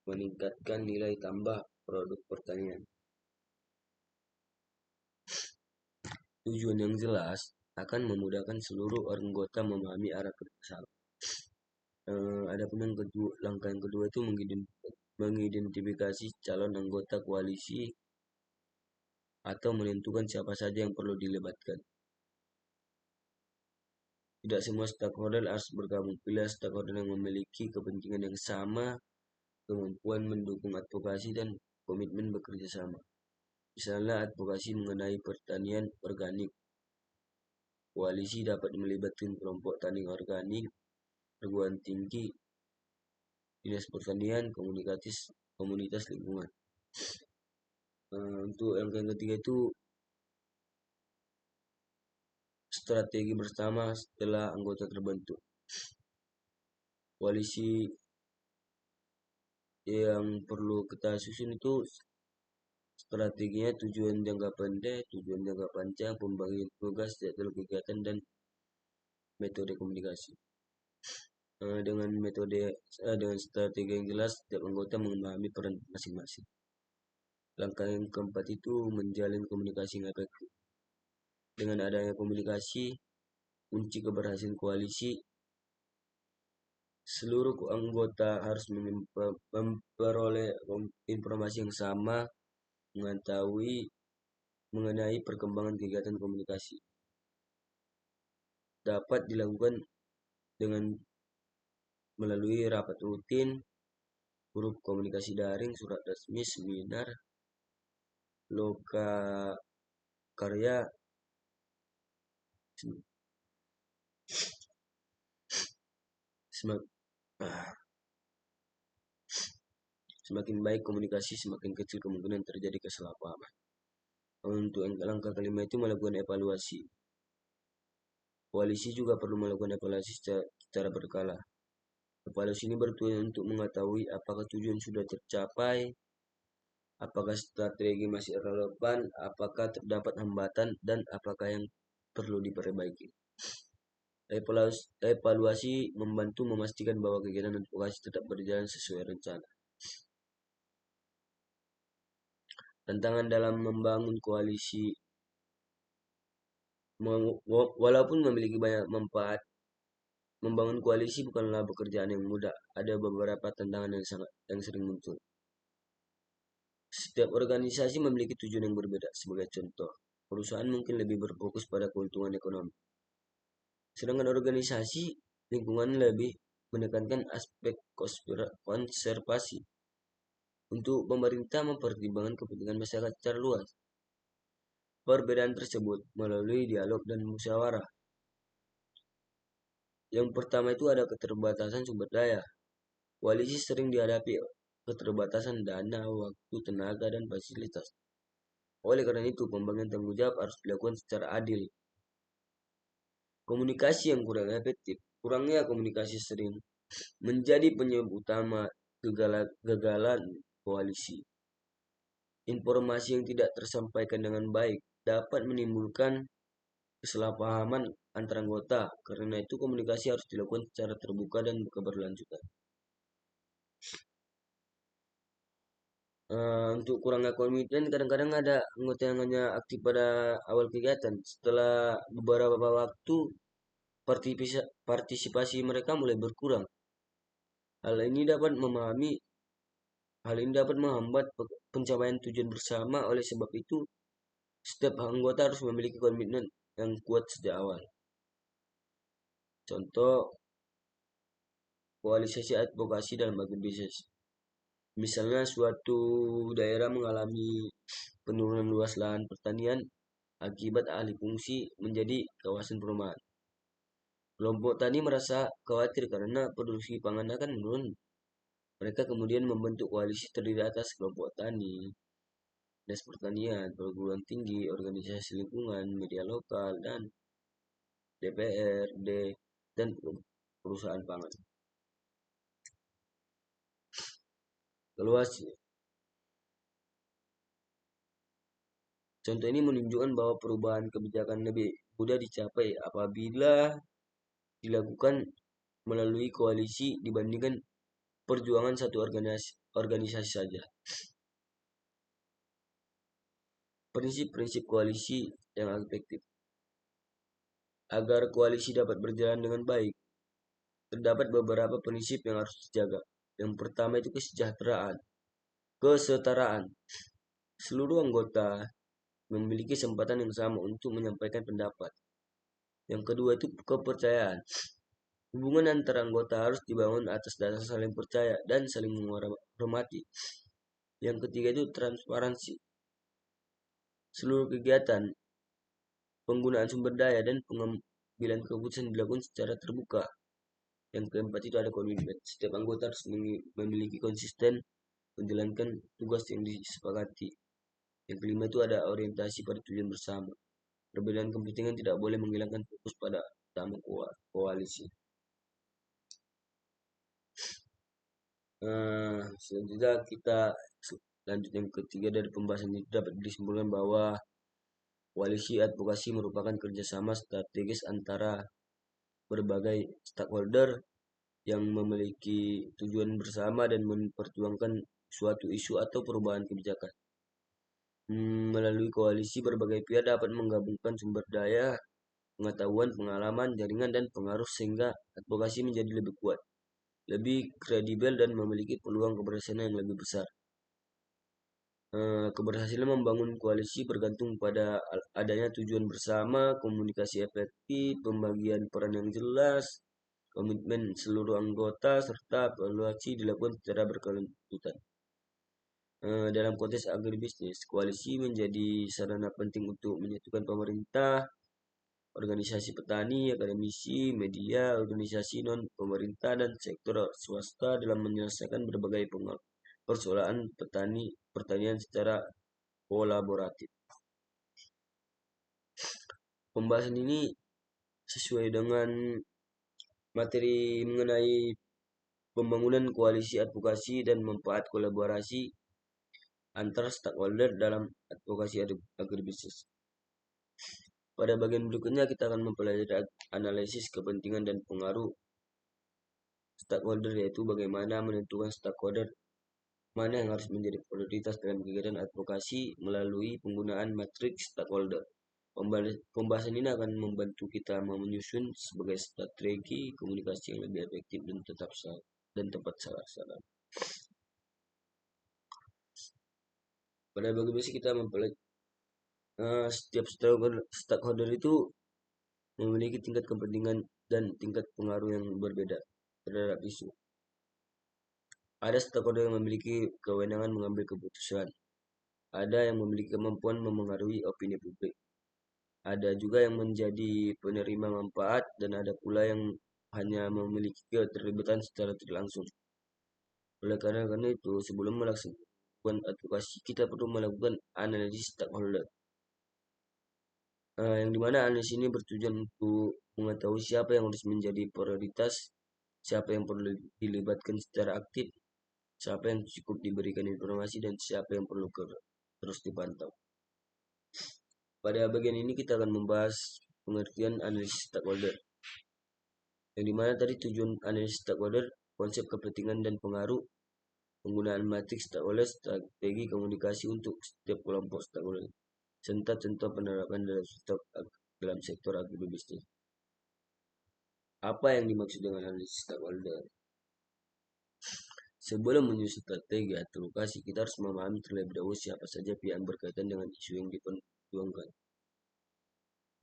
meningkatkan nilai tambah produk pertanian. Tujuan yang jelas akan memudahkan seluruh anggota memahami arah bersama. Adapun langkah yang kedua itu mengidentifikasi calon anggota koalisi atau menentukan siapa saja yang perlu dilibatkan. Tidak semua stakeholder harus bergabung. Pilih stakeholder yang memiliki kepentingan yang sama, kemampuan mendukung advokasi, dan komitmen bekerja sama. Misalnya advokasi mengenai pertanian organik. Koalisi dapat melibatkan kelompok tani organik, perguruan tinggi, dinas pertanian, komunitas lingkungan. Untuk yang ketiga itu strategi bersama setelah anggota terbentuk. Koalisi yang perlu kita susun itu strateginya tujuan jangka pendek, tujuan jangka panjang, pembagian tugas, jadwal kegiatan, dan metode komunikasi. Dengan strategi yang jelas, setiap anggota memahami peran masing-masing. Langkah yang keempat itu menjalin komunikasi yang efektif. Dengan adanya komunikasi, kunci keberhasilan koalisi, seluruh anggota harus memperoleh informasi yang sama, mengetahui mengenai perkembangan kegiatan komunikasi. dapat dilakukan dengan melalui rapat rutin, grup komunikasi daring, surat resmi, seminar, loka karya, semak- ah, semakin baik komunikasi, semakin kecil kemungkinan terjadi kesalahpahaman. Untuk langkah kelima itu melakukan evaluasi. Koalisi juga perlu melakukan evaluasi secara berkala. Evaluasi ini bertujuan untuk mengetahui apakah tujuan sudah tercapai, apakah strategi masih relevan, apakah terdapat hambatan, dan apakah yang perlu diperbaiki. Evaluasi membantu memastikan bahwa kegiatan advokasi tetap berjalan sesuai rencana. Tantangan dalam membangun koalisi, walaupun memiliki banyak manfaat, membangun koalisi bukanlah pekerjaan yang mudah. Ada beberapa tantangan yang sering muncul. Setiap organisasi memiliki tujuan yang berbeda. Sebagai contoh, perusahaan mungkin lebih berfokus pada keuntungan ekonomi, sedangkan organisasi lingkungan lebih menekankan aspek konservasi. Untuk pemerintah mempertimbangkan kepentingan masyarakat secara luas. Perbedaan tersebut melalui dialog dan musyawarah. Yang pertama itu ada keterbatasan sumber daya. Koalisi sering dihadapi keterbatasan dana, waktu, tenaga, dan fasilitas. Oleh karena itu, pembagian tanggung jawab harus dilakukan secara adil. Komunikasi yang kurang efektif. Kurangnya komunikasi sering menjadi penyebab utama kegagalan koalisi. Informasi yang tidak tersampaikan dengan baik dapat menimbulkan kesalahpahaman antar anggota. Karena itu komunikasi harus dilakukan secara terbuka dan berkeberlanjutan. Untuk kurangnya komitmen, kadang-kadang ada anggota yang hanya aktif pada awal kegiatan. Setelah beberapa waktu, partisipasi mereka mulai berkurang. Hal ini dapat menghambat pencapaian tujuan bersama. Oleh sebab itu, setiap anggota harus memiliki komitmen yang kuat sejak awal. Contoh, koalisi advokasi dalam bagian bisnis. Misalnya suatu daerah mengalami penurunan luas lahan pertanian akibat alih fungsi menjadi kawasan perumahan. Kelompok tani merasa khawatir karena produksi pangan akan menurun. Mereka kemudian membentuk koalisi terdiri atas kelompok tani, dinas pertanian, perguruan tinggi, organisasi lingkungan, media lokal, dan DPRD, dan perusahaan pangan. Evaluasi. Contoh ini menunjukkan bahwa perubahan kebijakan lebih mudah dicapai apabila dilakukan melalui koalisi dibandingkan perjuangan satu organisasi saja. Prinsip-prinsip koalisi yang efektif. Agar koalisi dapat berjalan dengan baik, terdapat beberapa prinsip yang harus dijaga. Yang pertama itu kesetaraan. Seluruh anggota memiliki kesempatan yang sama untuk menyampaikan pendapat. Yang kedua itu kepercayaan. Hubungan antara anggota harus dibangun atas dasar saling percaya dan saling menghormati. Yang ketiga itu transparansi. Seluruh kegiatan, penggunaan sumber daya, dan pengambilan keputusan dilakukan secara terbuka. Yang keempat itu ada komitmen. Setiap anggota harus memiliki konsisten menjalankan tugas yang disepakati. Yang kelima itu ada orientasi pada tujuan bersama. Perbedaan kepentingan tidak boleh menghilangkan fokus pada utama koalisi. Selanjutnya kita lanjut yang ketiga dari pembahasan ini dapat disimpulkan bahwa koalisi advokasi merupakan kerjasama strategis antara berbagai stakeholder yang memiliki tujuan bersama dan memperjuangkan suatu isu atau perubahan kebijakan. Melalui koalisi, berbagai pihak dapat menggabungkan sumber daya, pengetahuan, pengalaman, jaringan, dan pengaruh sehingga advokasi menjadi lebih kuat, lebih kredibel, dan memiliki peluang keberhasilan yang lebih besar. Keberhasilan membangun koalisi bergantung pada adanya tujuan bersama, komunikasi efektif, pembagian peran yang jelas, komitmen seluruh anggota, serta evaluasi dilakukan secara berkelanjutan. Dalam konteks agribisnis, koalisi menjadi sarana penting untuk menyatukan pemerintah, organisasi petani, akademisi, media, organisasi non-pemerintah, dan sektor swasta dalam menyelesaikan berbagai persoalan pertanian secara kolaboratif. Pembahasan ini sesuai dengan materi mengenai pembangunan koalisi advokasi dan manfaat kolaborasi antar stakeholder dalam advokasi agribisnis. Pada bagian berikutnya kita akan mempelajari analisis kepentingan dan pengaruh stakeholder, yaitu bagaimana menentukan stakeholder mana yang harus menjadi prioritas dalam kegiatan advokasi melalui penggunaan matriks stakeholder. Pembahasan ini akan membantu kita menyusun sebagai strategi komunikasi yang lebih efektif dan tepat sasaran. Pada bagian berikutnya kita mempelajari setiap stakeholder itu memiliki tingkat kepentingan dan tingkat pengaruh yang berbeda terhadap isu. Ada stakeholder yang memiliki kewenangan mengambil keputusan. Ada yang memiliki kemampuan memengaruhi opini publik. Ada juga yang menjadi penerima manfaat dan ada pula yang hanya memiliki keterlibatan secara tidak langsung. Oleh karena itu, sebelum melakukan advokasi, kita perlu melakukan analisis stakeholder. Yang dimana analisis ini bertujuan untuk mengetahui siapa yang harus menjadi prioritas, siapa yang perlu dilibatkan secara aktif, siapa yang cukup diberikan informasi, dan siapa yang perlu terus dipantau. Pada bagian ini kita akan membahas pengertian analisis stakeholder. Yang dimana tadi tujuan analisis stakeholder, konsep kepentingan dan pengaruh, penggunaan matriks stakeholder, strategi komunikasi untuk setiap kelompok stakeholder, serta contoh penerapan dalam sektor agribisnis. Apa yang dimaksud dengan analisis stakeholder? Sebelum menyusun strategi advokasi, kita harus memahami terlebih dahulu siapa saja pihak yang berkaitan dengan isu yang diperjuangkan.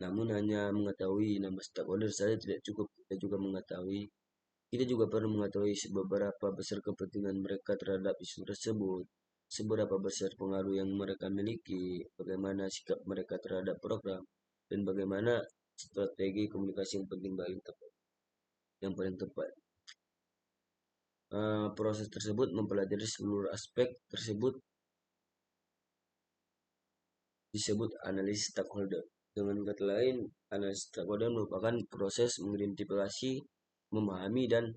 Namun hanya mengetahui nama stakeholder saja tidak cukup. Kita juga perlu mengetahui seberapa besar kepentingan mereka terhadap isu tersebut, seberapa besar pengaruh yang mereka miliki, bagaimana sikap mereka terhadap program, dan bagaimana strategi komunikasi yang paling tepat. Proses tersebut mempelajari seluruh aspek tersebut disebut analisis stakeholder. Dengan kata lain, analisis stakeholder merupakan proses mengidentifikasi, memahami, dan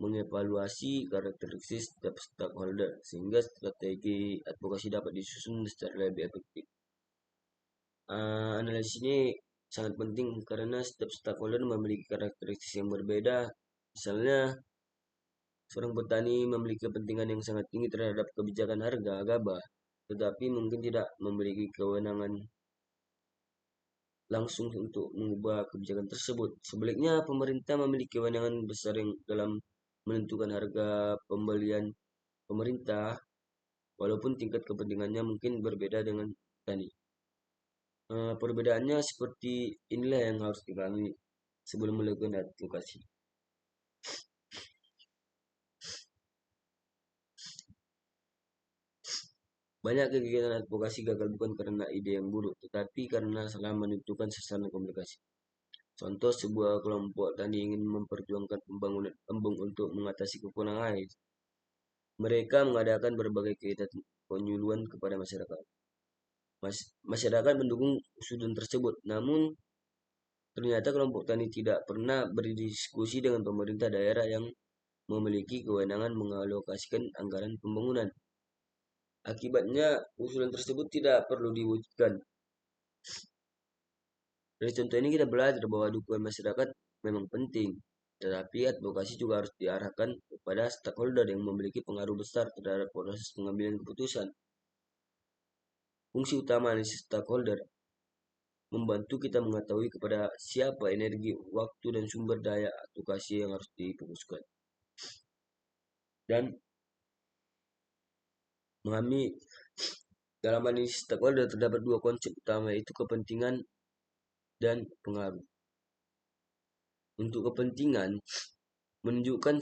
mengevaluasi karakteristik setiap stakeholder sehingga strategi advokasi dapat disusun secara lebih efektif. Analisis ini sangat penting karena setiap stakeholder memiliki karakteristik yang berbeda. Misalnya, seorang petani memiliki kepentingan yang sangat tinggi terhadap kebijakan harga gabah, tetapi mungkin tidak memiliki kewenangan langsung untuk mengubah kebijakan tersebut. Sebaliknya, pemerintah memiliki kewenangan besar yang dalam menentukan harga pembelian pemerintah, walaupun tingkat kepentingannya mungkin berbeda dengan petani. Perbedaannya seperti inilah yang harus dipahami sebelum melakukan advokasi. Banyak kegiatan advokasi gagal bukan karena ide yang buruk, tetapi karena salah menentukan sasaran komunikasi. Contoh, sebuah kelompok tani ingin memperjuangkan pembangunan embung untuk mengatasi kekurangan air. Mereka mengadakan berbagai kegiatan penyuluhan kepada masyarakat. Masyarakat mendukung usulan tersebut, namun ternyata kelompok tani tidak pernah berdiskusi dengan pemerintah daerah yang memiliki kewenangan mengalokasikan anggaran pembangunan. Akibatnya, usulan tersebut tidak perlu diwujudkan. Dari contoh ini kita belajar bahwa dukungan masyarakat memang penting, tetapi advokasi juga harus diarahkan kepada stakeholder yang memiliki pengaruh besar terhadap proses pengambilan keputusan. Fungsi utama analisis stakeholder membantu kita mengetahui kepada siapa energi, waktu, dan sumber daya advokasi yang harus difokuskan. Dan memahami Dalam analisis stakeholder terdapat dua konsep utama, yaitu kepentingan dan pengaruh. Untuk kepentingan, menunjukkan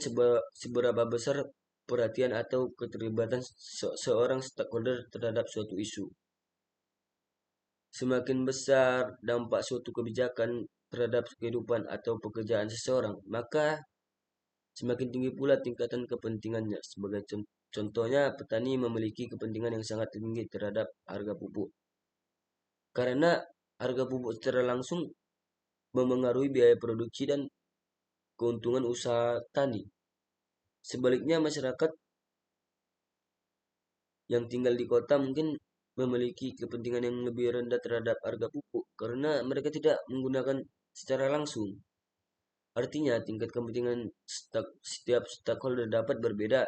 seberapa besar perhatian atau keterlibatan seorang stakeholder terhadap suatu isu. Semakin besar dampak suatu kebijakan terhadap kehidupan atau pekerjaan seseorang, maka semakin tinggi pula tingkatan kepentingannya. Sebagai contohnya, petani memiliki kepentingan yang sangat tinggi terhadap harga pupuk. Karena harga pupuk secara langsung memengaruhi biaya produksi dan keuntungan usaha tani. Sebaliknya, masyarakat yang tinggal di kota mungkin memiliki kepentingan yang lebih rendah terhadap harga pupuk karena mereka tidak menggunakan secara langsung. Artinya, tingkat kepentingan setiap stakeholder dapat berbeda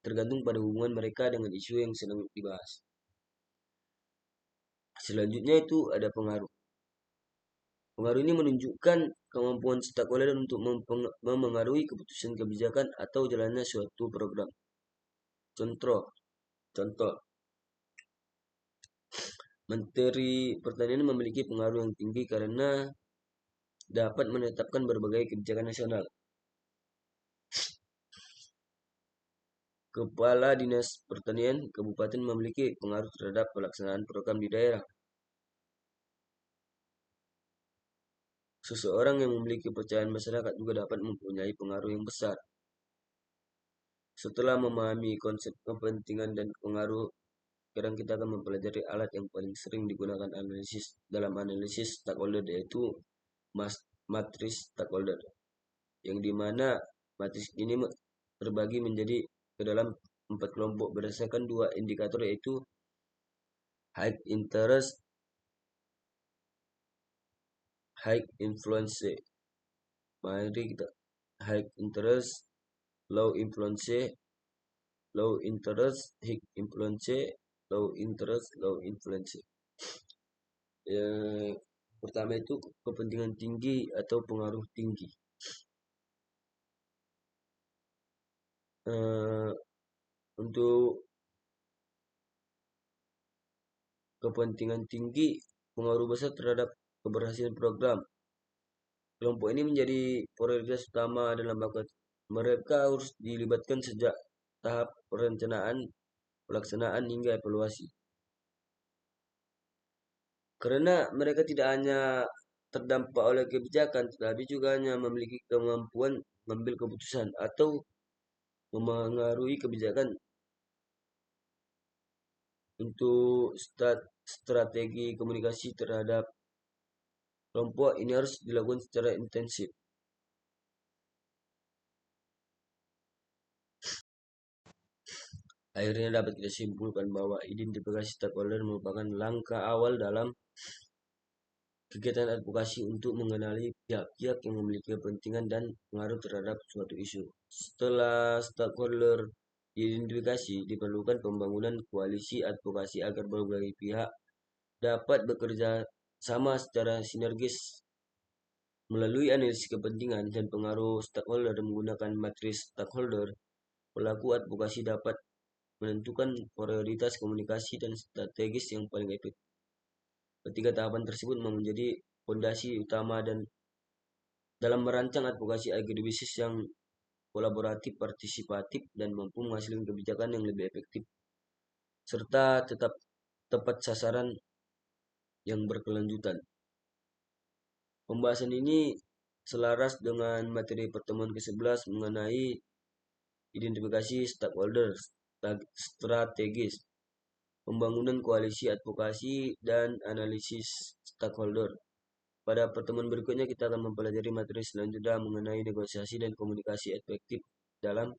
tergantung pada hubungan mereka dengan isu yang sedang dibahas. Selanjutnya itu ada pengaruh. Pengaruh ini menunjukkan kemampuan stakeholder untuk memengaruhi keputusan kebijakan atau jalannya suatu program. Contoh, Menteri Pertanian memiliki pengaruh yang tinggi karena dapat menetapkan berbagai kebijakan nasional. Kepala Dinas Pertanian Kabupaten memiliki pengaruh terhadap pelaksanaan program di daerah. Seseorang yang memiliki kepercayaan masyarakat juga dapat mempunyai pengaruh yang besar. Setelah memahami konsep kepentingan dan pengaruh, sekarang kita akan mempelajari alat yang paling sering digunakan dalam analisis stakeholder, yaitu matriks stakeholder, yang dimana matriks ini terbagi menjadi ke dalam 4 kelompok berdasarkan 2 indikator, yaitu high interest, high influence. Mari kita high interest, low influence, low interest, high influence, low interest, low influence. Pertama itu kepentingan tinggi atau pengaruh tinggi. Untuk kepentingan tinggi, pengaruh besar terhadap keberhasilan program. Kelompok ini menjadi prioritas utama dalam bakat. Mereka harus dilibatkan sejak tahap perencanaan, pelaksanaan hingga evaluasi. Karena mereka tidak hanya terdampak oleh kebijakan, tetapi juga hanya memiliki kemampuan mengambil keputusan atau memengaruhi kebijakan. Untuk strategi komunikasi terhadap kelompok ini harus dilakukan secara intensif. Akhirnya dapat kita simpulkan bahwa identifikasi stakeholder merupakan langkah awal dalam kegiatan advokasi untuk mengenali pihak-pihak yang memiliki kepentingan dan pengaruh terhadap suatu isu. Setelah stakeholder diidentifikasi, diperlukan pembangunan koalisi advokasi agar berbagai pihak dapat bekerja sama secara sinergis. Melalui analisis kepentingan dan pengaruh stakeholder menggunakan matriks stakeholder, pelaku advokasi dapat menentukan prioritas komunikasi dan strategis yang paling efektif. Ketiga tahapan tersebut menjadi fondasi utama dan dalam merancang advokasi agribisnis yang kolaboratif, partisipatif, dan mampu menghasilkan kebijakan yang lebih efektif, serta tetap tepat sasaran yang berkelanjutan. Pembahasan ini selaras dengan materi pertemuan ke-11 mengenai identifikasi stakeholder strategis, pembangunan koalisi advokasi, dan analisis stakeholder. Pada pertemuan berikutnya kita akan mempelajari materi selanjutnya mengenai negosiasi dan komunikasi efektif dalam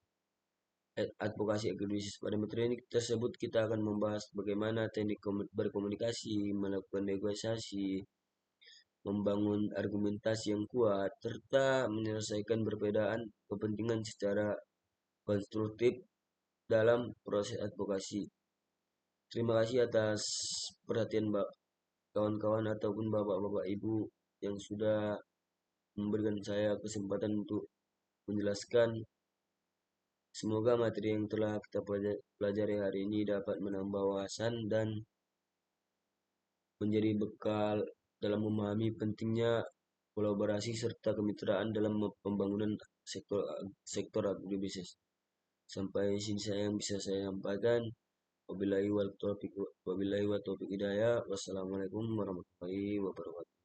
advokasi agribisnis. Pada materi ini tersebut kita akan membahas bagaimana teknik berkomunikasi, melakukan negosiasi, membangun argumentasi yang kuat, serta menyelesaikan perbedaan kepentingan secara konstruktif dalam proses advokasi. Terima kasih atas perhatian kawan-kawan ataupun bapak-bapak ibu yang sudah memberikan saya kesempatan untuk menjelaskan Semoga materi yang telah kita pelajari hari ini dapat menambah wawasan dan menjadi bekal dalam memahami pentingnya kolaborasi serta kemitraan dalam pembangunan sektor sektor agribisnis. Sampai sini saya yang bisa saya sampaikan. Wabillahi wal taufiq hidayah. Wassalamualaikum warahmatullahi wabarakatuh.